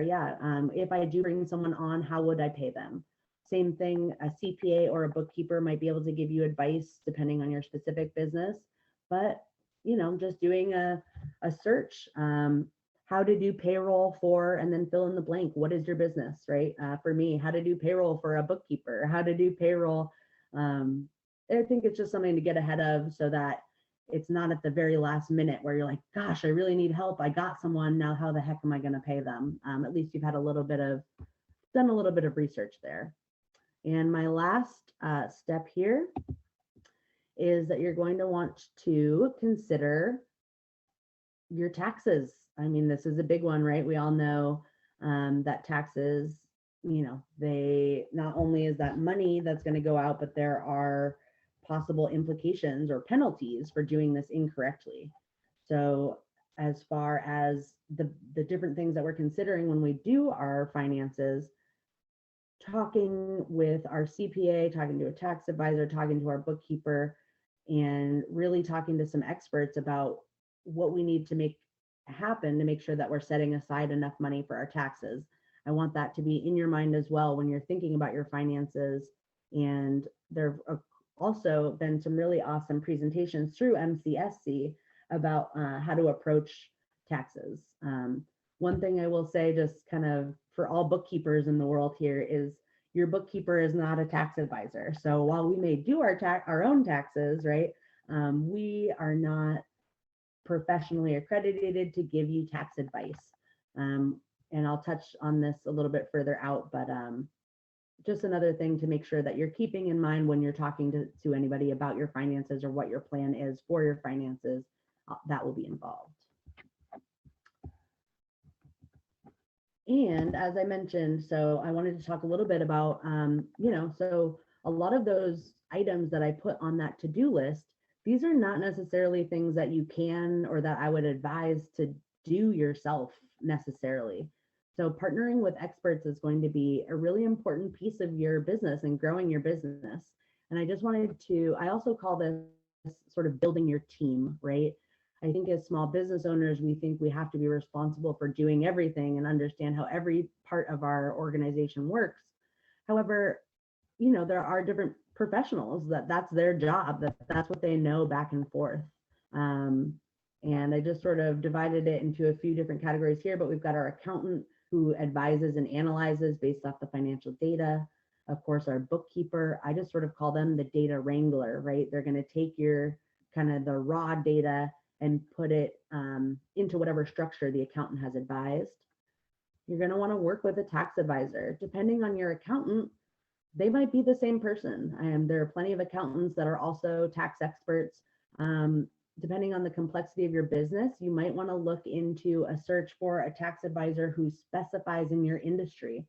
if I do bring someone on, how would I pay them? Same thing, a CPA or a bookkeeper might be able to give you advice depending on your specific business, but you know, just doing a search, how to do payroll for, and then fill in the blank. What is your business, right? For me, how to do payroll for a bookkeeper, how to do payroll. I think it's just something to get ahead of so that it's not at the very last minute where you're like, gosh, I really need help. I got someone, now how the heck am I going to pay them? At least you've had done a little bit of research there. And my last step here is that you're going to want to consider your taxes. I mean, this is a big one, right? We all know that taxes, you know, they not only is that money that's going to go out, but there are possible implications or penalties for doing this incorrectly. So as far as the different things that we're considering when we do our finances, talking with our CPA, talking to a tax advisor, talking to our bookkeeper, and really talking to some experts about what we need to make happen to make sure that we're setting aside enough money for our taxes. I want that to be in your mind as well when you're thinking about your finances. And there have also been some really awesome presentations through MCSC about how to approach taxes. One thing I will say, just kind of for all bookkeepers in the world here, is your bookkeeper is not a tax advisor. So while we may do our own taxes, right, we are not professionally accredited to give you tax advice. And I'll touch on this a little bit further out, but just another thing to make sure that you're keeping in mind when you're talking to anybody about your finances or what your plan is for your finances, that will be involved. And as I mentioned, so I wanted to talk a little bit about, you know, so a lot of those items that I put on that to-do list, these are not necessarily things that you can or that I would advise to do yourself necessarily. So partnering with experts is going to be a really important piece of your business and growing your business. And I also call this sort of building your team, right? I think as small business owners, we think we have to be responsible for doing everything and understand how every part of our organization works. However, there are different professionals that's their job, that's what they know back and forth. And I just sort of divided it into a few different categories here, but we've got our accountant who advises and analyzes based off the financial data. Of course, our bookkeeper, I just sort of call them the data wrangler, right? They're going to take your kind of the raw data and put it into whatever structure the accountant has advised. You're going to want to work with a tax advisor. Depending on your accountant, they might be the same person. There are plenty of accountants that are also tax experts. Depending on the complexity of your business, you might want to look into a search for a tax advisor who specifies in your industry.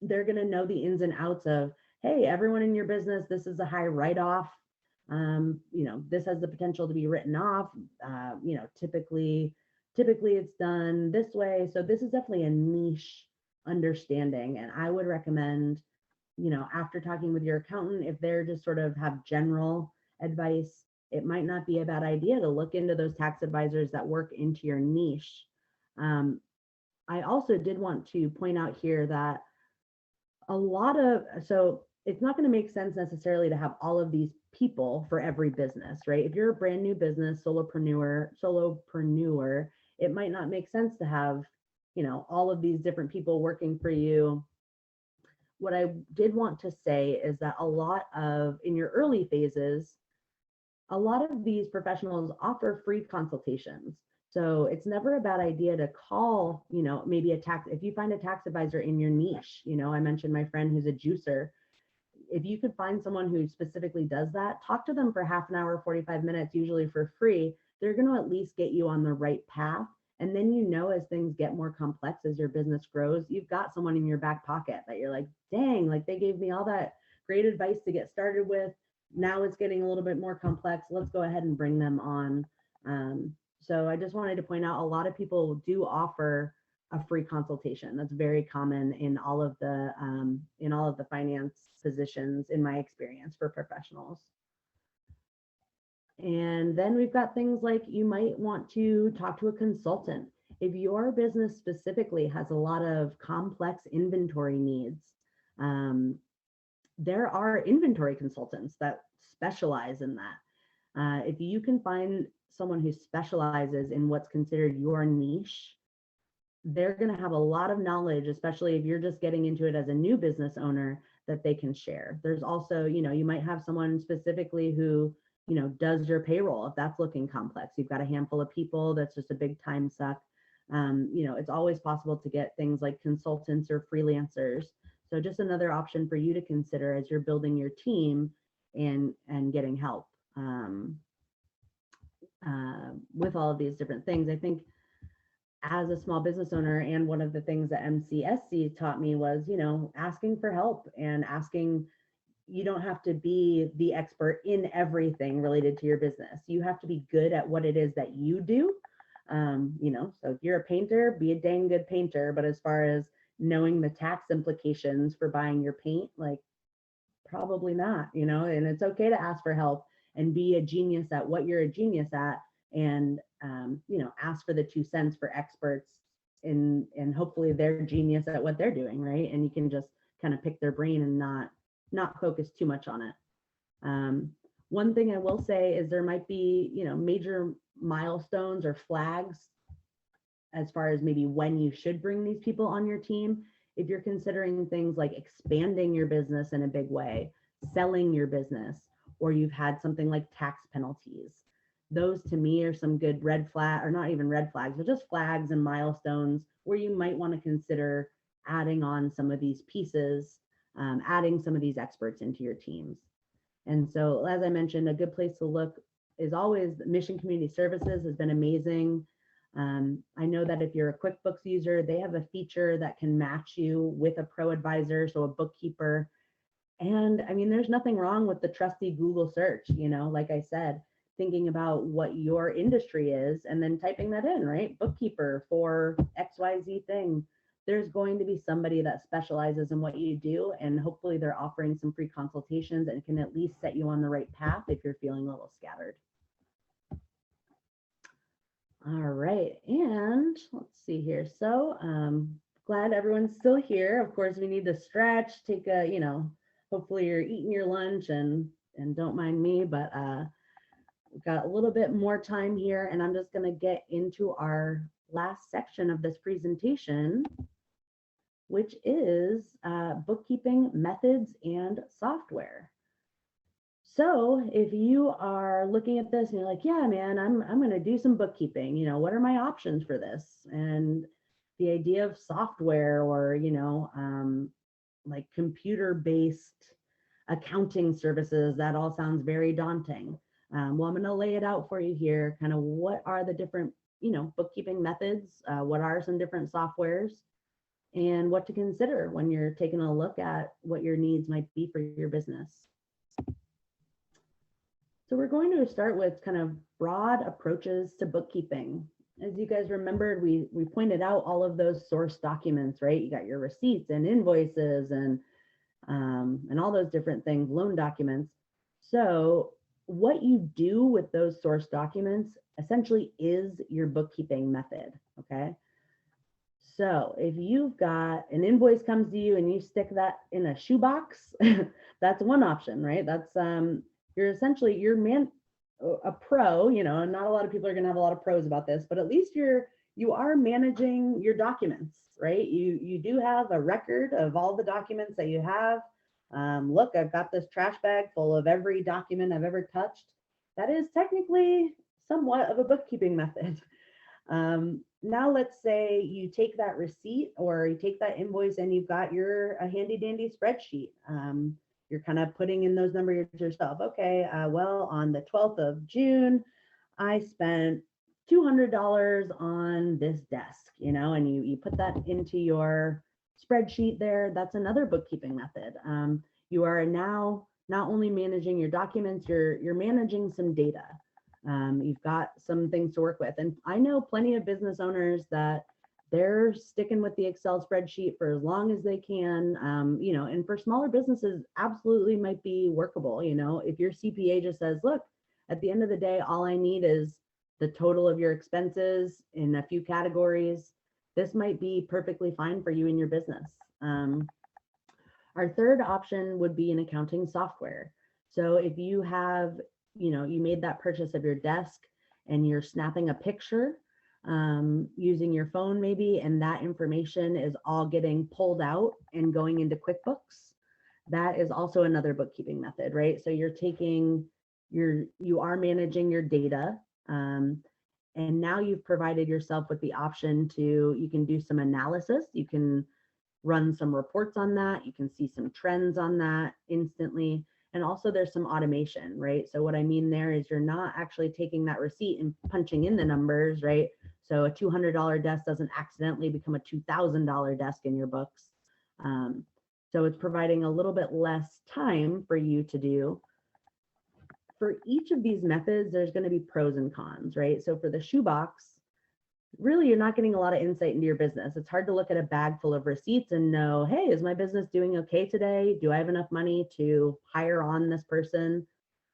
They're going to know the ins and outs of, hey, everyone in your business, this is a high write-off. This has the potential to be written off. Typically it's done this way. So this is definitely a niche understanding. And I would recommend, after talking with your accountant, if they're just sort of have general advice, it might not be a bad idea to look into those tax advisors that work into your niche. I also did want to point out here that so it's not going to make sense necessarily to have all of these people for every business, right? If you're a brand new business, solopreneur, it might not make sense to have, all of these different people working for you. What I did want to say is that in your early phases, a lot of these professionals offer free consultations. So it's never a bad idea to call, maybe if you find a tax advisor in your niche. I mentioned my friend who's a juicer. If you could find someone who specifically does that, talk to them for half an hour, 45 minutes, usually for free. They're going to at least get you on the right path. And then, as things get more complex, as your business grows, you've got someone in your back pocket that you're like, dang, like they gave me all that great advice to get started with. Now it's getting a little bit more complex. Let's go ahead and bring them on. So I just wanted to point out, a lot of people do offer a free consultation. That's very common in all of the finance positions, in my experience, for professionals. And then we've got things like, you might want to talk to a consultant. If your business specifically has a lot of complex inventory needs, there are inventory consultants that specialize in that. If you can find someone who specializes in what's considered your niche, they're going to have a lot of knowledge, especially if you're just getting into it as a new business owner, that they can share. There's also, you might have someone specifically who, does your payroll. If that's looking complex, you've got a handful of people, that's just a big time suck. It's always possible to get things like consultants or freelancers. So just another option for you to consider as you're building your team and getting help with all of these different things. I think as a small business owner, and one of the things that MCSC taught me was, asking for help and asking. You don't have to be the expert in everything related to your business. You have to be good at what it is that you do. So if you're a painter, be a dang good painter. But as far as knowing the tax implications for buying your paint, like, probably not, and it's okay to ask for help and be a genius at what you're a genius at. And, ask for the 2 cents for experts and hopefully they're genius at what they're doing. Right. And you can just kind of pick their brain and not focus too much on it. One thing I will say is there might be, major milestones or flags as far as maybe when you should bring these people on your team. If you're considering things like expanding your business in a big way, selling your business, or you've had something like tax penalties, those to me are some good red flag, or not even red flags, but just flags and milestones where you might want to consider adding on some of these pieces, adding some of these experts into your teams. And so, as I mentioned, a good place to look is always Mission Community Services has been amazing. I know that if you're a QuickBooks user, they have a feature that can match you with a pro advisor, so a bookkeeper. And I mean, there's nothing wrong with the trusty Google search, like I said, thinking about what your industry is and then typing that in, right? Bookkeeper for XYZ thing. There's going to be somebody that specializes in what you do, and hopefully they're offering some free consultations and can at least set you on the right path if you're feeling a little scattered. All right, and let's see here. So glad everyone's still here. Of course, we need to stretch, take a, hopefully you're eating your lunch and don't mind me, but we've got a little bit more time here, and I'm just going to get into our last section of this presentation, which is bookkeeping methods and software. So if you are looking at this and you're like, yeah, man, I'm going to do some bookkeeping, what are my options for this? And the idea of software or, like computer-based accounting services, that all sounds very daunting. Well, I'm going to lay it out for you here, kind of what are the different, bookkeeping methods, what are some different softwares, and what to consider when you're taking a look at what your needs might be for your business. So we're going to start with kind of broad approaches to bookkeeping. As you guys remembered, we pointed out all of those source documents, right? You got your receipts and invoices and all those different things, loan documents. So what you do with those source documents essentially is your bookkeeping method, okay? So if you've got an invoice comes to you and you stick that in a shoebox, that's one option, right? That's you're essentially a pro, and not a lot of people are going to have a lot of pros about this, but at least you are managing your documents, right? You do have a record of all the documents that you have. Look, I've got this trash bag full of every document I've ever touched. That is technically somewhat of a bookkeeping method. Now let's say you take that receipt or you take that invoice and you've got a handy dandy spreadsheet. You're kind of putting in those numbers yourself. Okay, well, on the 12th of June, I spent $200 on this desk, and you put that into your spreadsheet there. That's another bookkeeping method. You are now not only managing your documents, you're managing some data. You've got some things to work with. And I know plenty of business owners that they're sticking with the Excel spreadsheet for as long as they can, and for smaller businesses, absolutely might be workable. If your CPA just says, look, at the end of the day, all I need is the total of your expenses in a few categories, this might be perfectly fine for you in your business. Our third option would be an accounting software. So if you have, you made that purchase of your desk and you're snapping a picture using your phone maybe, and that information is all getting pulled out and going into QuickBooks, that is also another bookkeeping method, right? So you're taking you are managing your data, and now you've provided yourself with the option you can do some analysis, you can run some reports on that, you can see some trends on that instantly. And also there's some automation, right? So what I mean there is you're not actually taking that receipt and punching in the numbers, right? So a $200 desk doesn't accidentally become a $2,000 desk in your books. So it's providing a little bit less time for you to do. For each of these methods, there's going to be pros and cons, right? So for the shoebox, really, you're not getting a lot of insight into your business. It's hard to look at a bag full of receipts and know, hey, is my business doing okay today? Do I have enough money to hire on this person?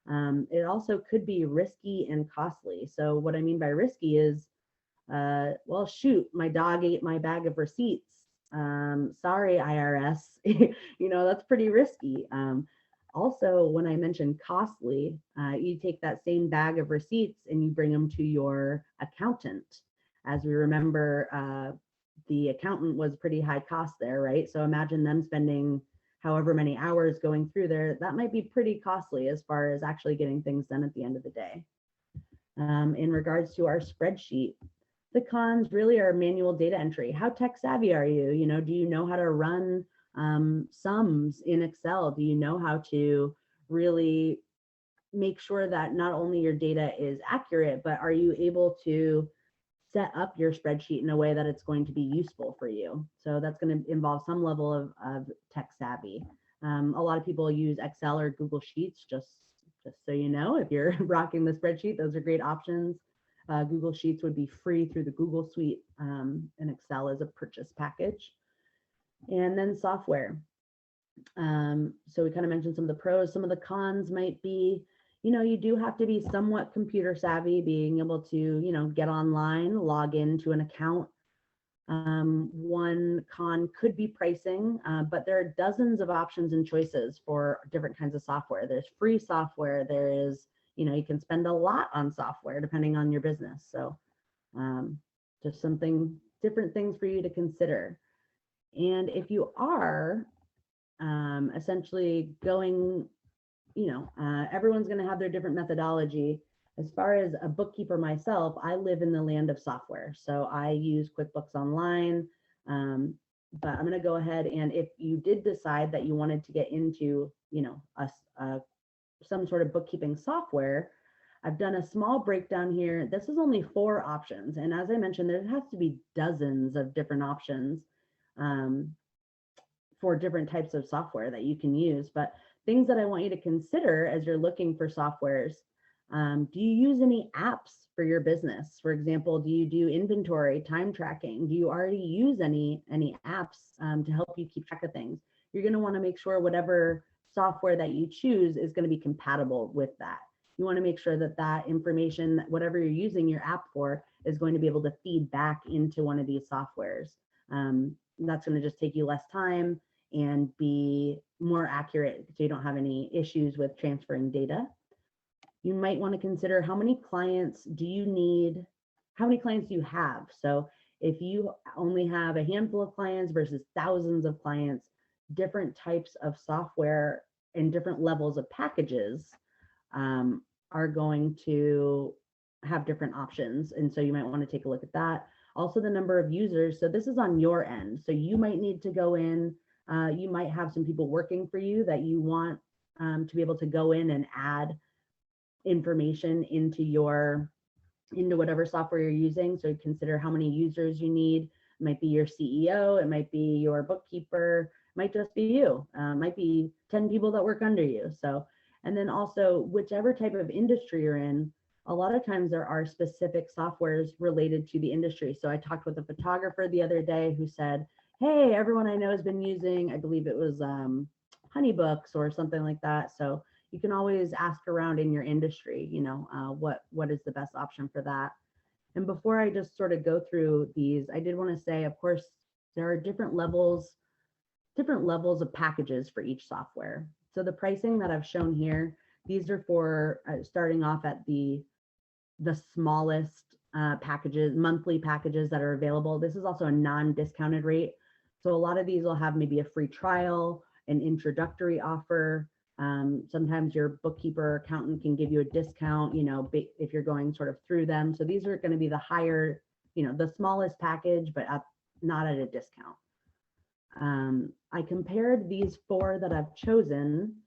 It also could be risky and costly. So what I mean by risky is, well, shoot, my dog ate my bag of receipts. Sorry, IRS, that's pretty risky. Also, when I mentioned costly, you take that same bag of receipts and you bring them to your accountant. As we remember, the accountant was pretty high cost there, right? So imagine them spending however many hours going through there. That might be pretty costly as far as actually getting things done at the end of the day. In regards to our spreadsheet, the cons really are manual data entry. How tech savvy are you? Do you know how to run sums in Excel? Do you know how to really make sure that not only your data is accurate, but are you able to set up your spreadsheet in a way that it's going to be useful for you? So that's going to involve some level of tech savvy. A lot of people use Excel or Google Sheets, just so you know, if you're rocking the spreadsheet, those are great options. Google Sheets would be free through the Google Suite, and Excel is a purchase package. And then software. So we kind of mentioned some of the pros. Some of the cons might be, you do have to be somewhat computer savvy, being able to, get online, log into an account. One con could be pricing, but there are dozens of options and choices for different kinds of software. There's free software. There is, you can spend a lot on software depending on your business. So just different things for you to consider. And if you are essentially going, everyone's going to have their different methodology. As far as a bookkeeper myself, I live in the land of software. So I use QuickBooks Online, but I'm going to go ahead, and if you did decide that you wanted to get into, some sort of bookkeeping software, I've done a small breakdown here. This is only 4 options. And as I mentioned, there has to be dozens of different options for different types of software that you can use. But things that I want you to consider as you're looking for softwares. Do you use any apps for your business? For example, do you do inventory, time tracking? Do you already use any apps to help you keep track of things? You're going to want to make sure whatever software that you choose is going to be compatible with that. You want to make sure that that information, whatever you're using your app for, is going to be able to feed back into one of these softwares. That's going to just take you less time and be more accurate, so you don't have any issues with transferring data. You might want to consider how many clients do you have? So if you only have a handful of clients versus thousands of clients, different types of software and different levels of packages are going to have different options. And so you might want to take a look at that. Also, the number of users. So this is on your end. So you might need to go in, you might have some people working for you that you want to be able to go in and add information into whatever software you're using. So consider how many users you need. It might be your CEO, it might be your bookkeeper, it might just be you, it might be 10 people that work under you. So, and then also whichever type of industry you're in, a lot of times there are specific softwares related to the industry. So I talked with a photographer the other day who said, hey, everyone I know has been using, I believe it was HoneyBooks or something like that. So you can always ask around in your industry, what is the best option for that. And before I just sort of go through these, I did want to say, of course, there are different levels of packages for each software. So the pricing that I've shown here, these are for starting off at the smallest packages, monthly packages that are available. This is also a non-discounted rate. So a lot of these will have maybe a free trial, an introductory offer. Sometimes your bookkeeper accountant can give you a discount, if you're going sort of through them. So these are going to be the higher, the smallest package, but not at a discount. I compared these 4 that I've chosen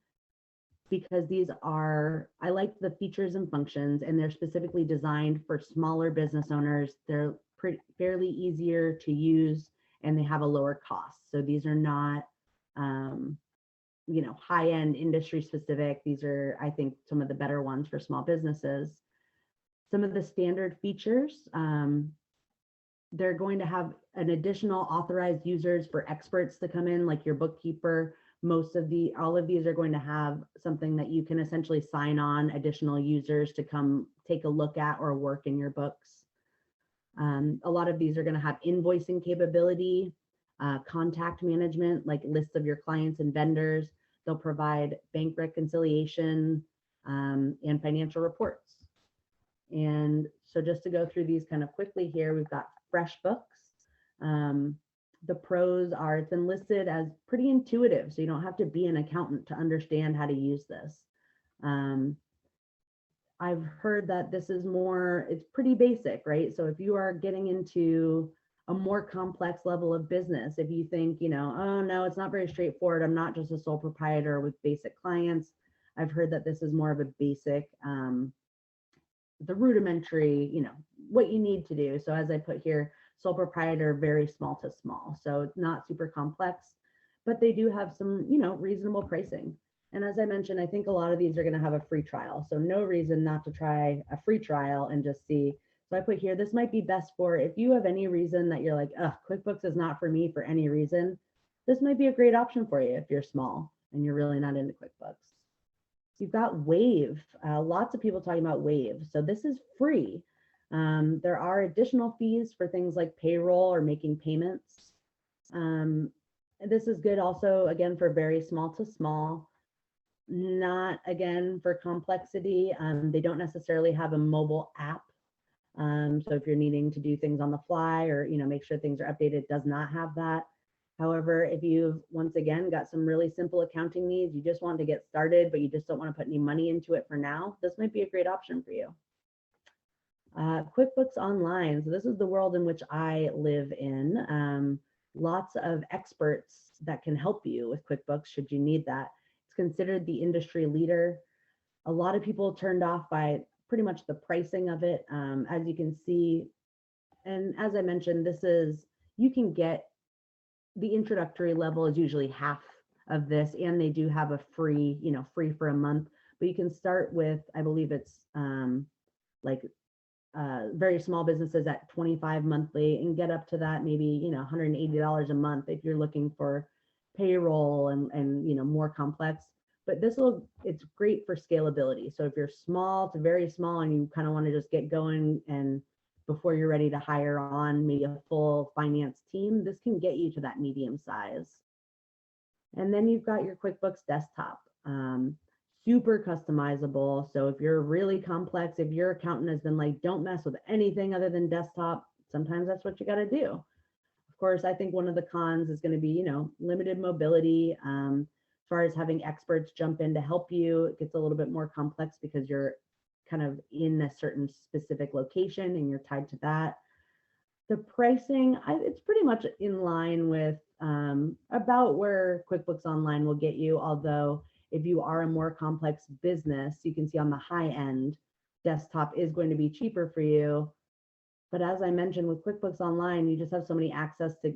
because I like the features and functions, and they're specifically designed for smaller business owners. They're fairly easier to use, and they have a lower cost. So these are not, high-end industry specific. These are, I think, some of the better ones for small businesses. Some of the standard features, they're going to have an additional authorized users for experts to come in, like your bookkeeper. All of these are going to have something that you can essentially sign on additional users to come take a look at or work in your books. A lot of these are going to have invoicing capability, contact management, like lists of your clients and vendors. They'll provide bank reconciliation and financial reports. And so just to go through these kind of quickly here, we've got FreshBooks. The pros are it's been listed as pretty intuitive, so you don't have to be an accountant to understand how to use this. I've heard that this is it's pretty basic, right? So if you are getting into a more complex level of business, if you think, oh no, it's not very straightforward, I'm not just a sole proprietor with basic clients, I've heard that this is more of a basic, the rudimentary, what you need to do. So as I put here, sole proprietor, very small to small. So it's not super complex. but they do have some, reasonable pricing. And as I mentioned, I think a lot of these are going to have a free trial. So no reason not to try a free trial and just see. So I put here, this might be best for if you have any reason that you're like, QuickBooks is not for me for any reason. This might be a great option for you if you're small and you're really not into QuickBooks. You've got Wave. Lots of people talking about Wave. So this is free. There are additional fees for things like payroll or making payments. This is good also, again, for very small to small. Not again for complexity. They don't necessarily have a mobile app. So if you're needing to do things on the fly or make sure things are updated, it does not have that. However, if you've once again got some really simple accounting needs, you just want to get started, but you just don't want to put any money into it for now, this might be a great option for you. QuickBooks Online. So this is the world in which I live in. Lots of experts that can help you with QuickBooks should you need that. Considered the industry leader. A lot of people turned off by pretty much the pricing of it. As you can see, and as I mentioned, you can get the introductory level is usually half of this, and they do have a free for a month, but you can start with, I believe it's very small businesses at $25 monthly and get up to that maybe $180 a month if you're looking for payroll and more complex. But it's great for scalability. So if you're small to very small and you kind of want to just get going and before you're ready to hire on maybe a full finance team, this can get you to that medium size. And then you've got your QuickBooks Desktop. Super customizable. So if you're really complex, if your accountant has been like, don't mess with anything other than desktop, sometimes that's what you got to do. Of course, I think one of the cons is going to be, limited mobility. As far as having experts jump in to help you, it gets a little bit more complex because you're kind of in a certain specific location and you're tied to that. The pricing, it's pretty much in line with about where QuickBooks Online will get you, although if you are a more complex business, you can see on the high end, desktop is going to be cheaper for you. But as I mentioned with QuickBooks Online, you just have so many access to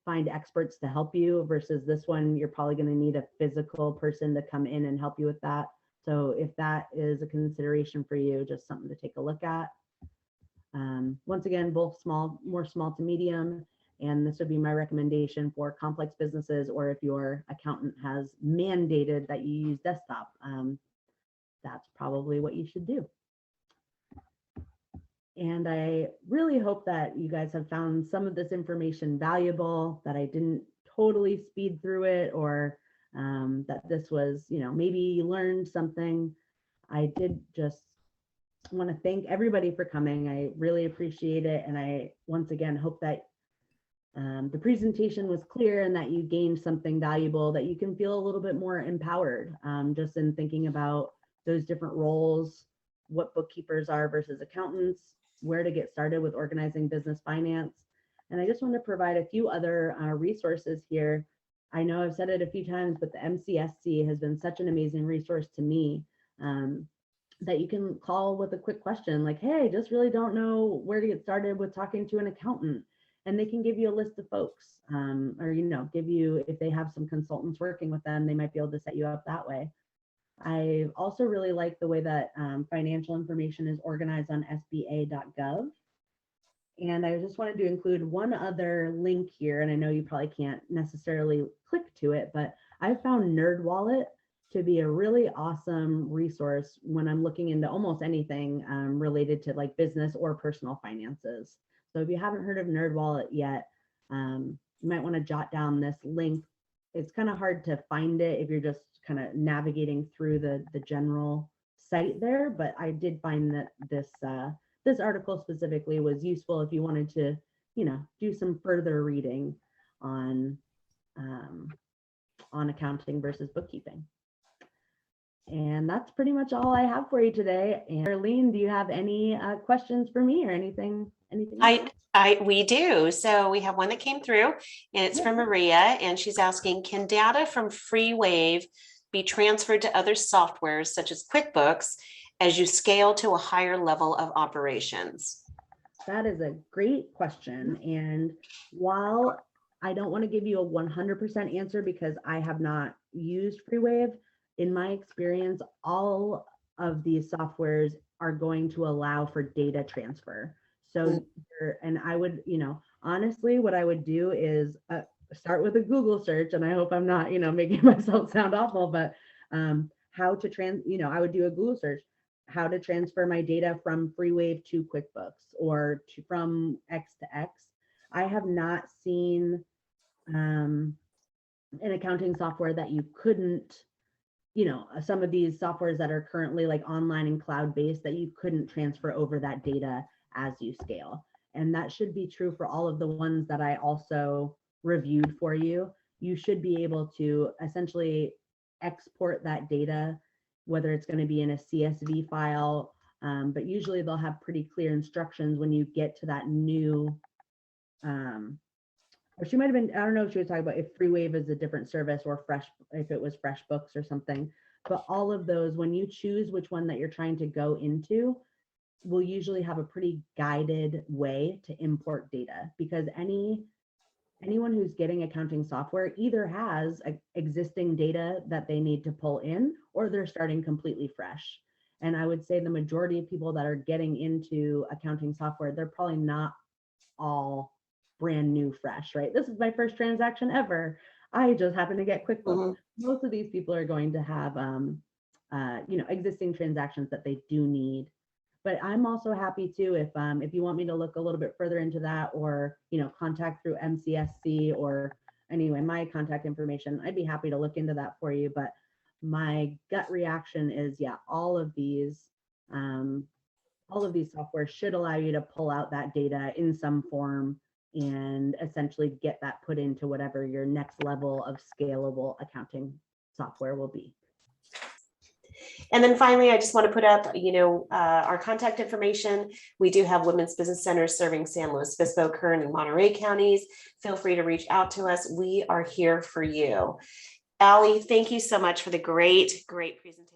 find experts to help you versus this one, you're probably going to need a physical person to come in and help you with that. So if that is a consideration for you, just something to take a look at. Once again, both more small to medium. And this would be my recommendation for complex businesses, or if your accountant has mandated that you use desktop, that's probably what you should do. And I really hope that you guys have found some of this information valuable, that I didn't totally speed through it, or that this was, maybe you learned something. I did just want to thank everybody for coming. I really appreciate it. And I, once again, hope that the presentation was clear and that you gained something valuable, that you can feel a little bit more empowered just in thinking about those different roles, what bookkeepers are versus accountants, where to get started with organizing business finance. And I just want to provide a few other resources here. I know I've said it a few times, but the MCSC has been such an amazing resource to me that you can call with a quick question like, hey, I just really don't know where to get started with talking to an accountant. And they can give you a list of folks or, give you, if they have some consultants working with them, they might be able to set you up that way. I also really like the way that financial information is organized on sba.gov. And I just wanted to include one other link here, and I know you probably can't necessarily click to it, but I found NerdWallet to be a really awesome resource when I'm looking into almost anything related to like business or personal finances. So if you haven't heard of NerdWallet yet, you might want to jot down this link. It's kind of hard to find it if you're just kind of navigating through the general site there, but I did find that this article specifically was useful if you wanted to, do some further reading on accounting versus bookkeeping. And that's pretty much all I have for you today. And Arlene, do you have any questions for me or anything? We do. So we have one that came through, and it's from Maria, and she's asking, can data from FreeWave be transferred to other softwares such as QuickBooks as you scale to a higher level of operations? That is a great question. And while I don't want to give you a 100% answer because I have not used FreeWave. In my experience, all of these softwares are going to allow for data transfer. So, and I would, honestly, what I would do is start with a Google search, and I hope I'm not, making myself sound awful, but how to I would do a Google search, how to transfer my data from FreeWave to QuickBooks or from X to X. I have not seen an accounting software that you couldn't, some of these softwares that are currently like online and cloud-based, that you couldn't transfer over that data as you scale. And that should be true for all of the ones that I also reviewed for you. You should be able to essentially export that data, whether it's going to be in a CSV file, but usually they'll have pretty clear instructions when you get to that new, or she might have been, I don't know if she was talking about if FreeWave is a different service or if it was FreshBooks or something, but all of those, when you choose which one that you're trying to go into, will usually have a pretty guided way to import data, because anyone who's getting accounting software either has existing data that they need to pull in, or they're starting completely fresh. And I would say the majority of people that are getting into accounting software, they're probably not all brand new fresh, right? This is my first transaction ever. I just happen to get QuickBooks. Most of these people are going to have existing transactions that they do need. But I'm also happy too, if you want me to look a little bit further into that, or contact through MCSC, or anyway, my contact information, I'd be happy to look into that for you. But my gut reaction is, yeah, all of these softwares should allow you to pull out that data in some form and essentially get that put into whatever your next level of scalable accounting software will be. And then finally, I just want to put up, our contact information. We do have women's business centers serving San Luis Obispo, Kern, and Monterey counties. Feel free to reach out to us. We are here for you. Allie, thank you so much for the great presentation.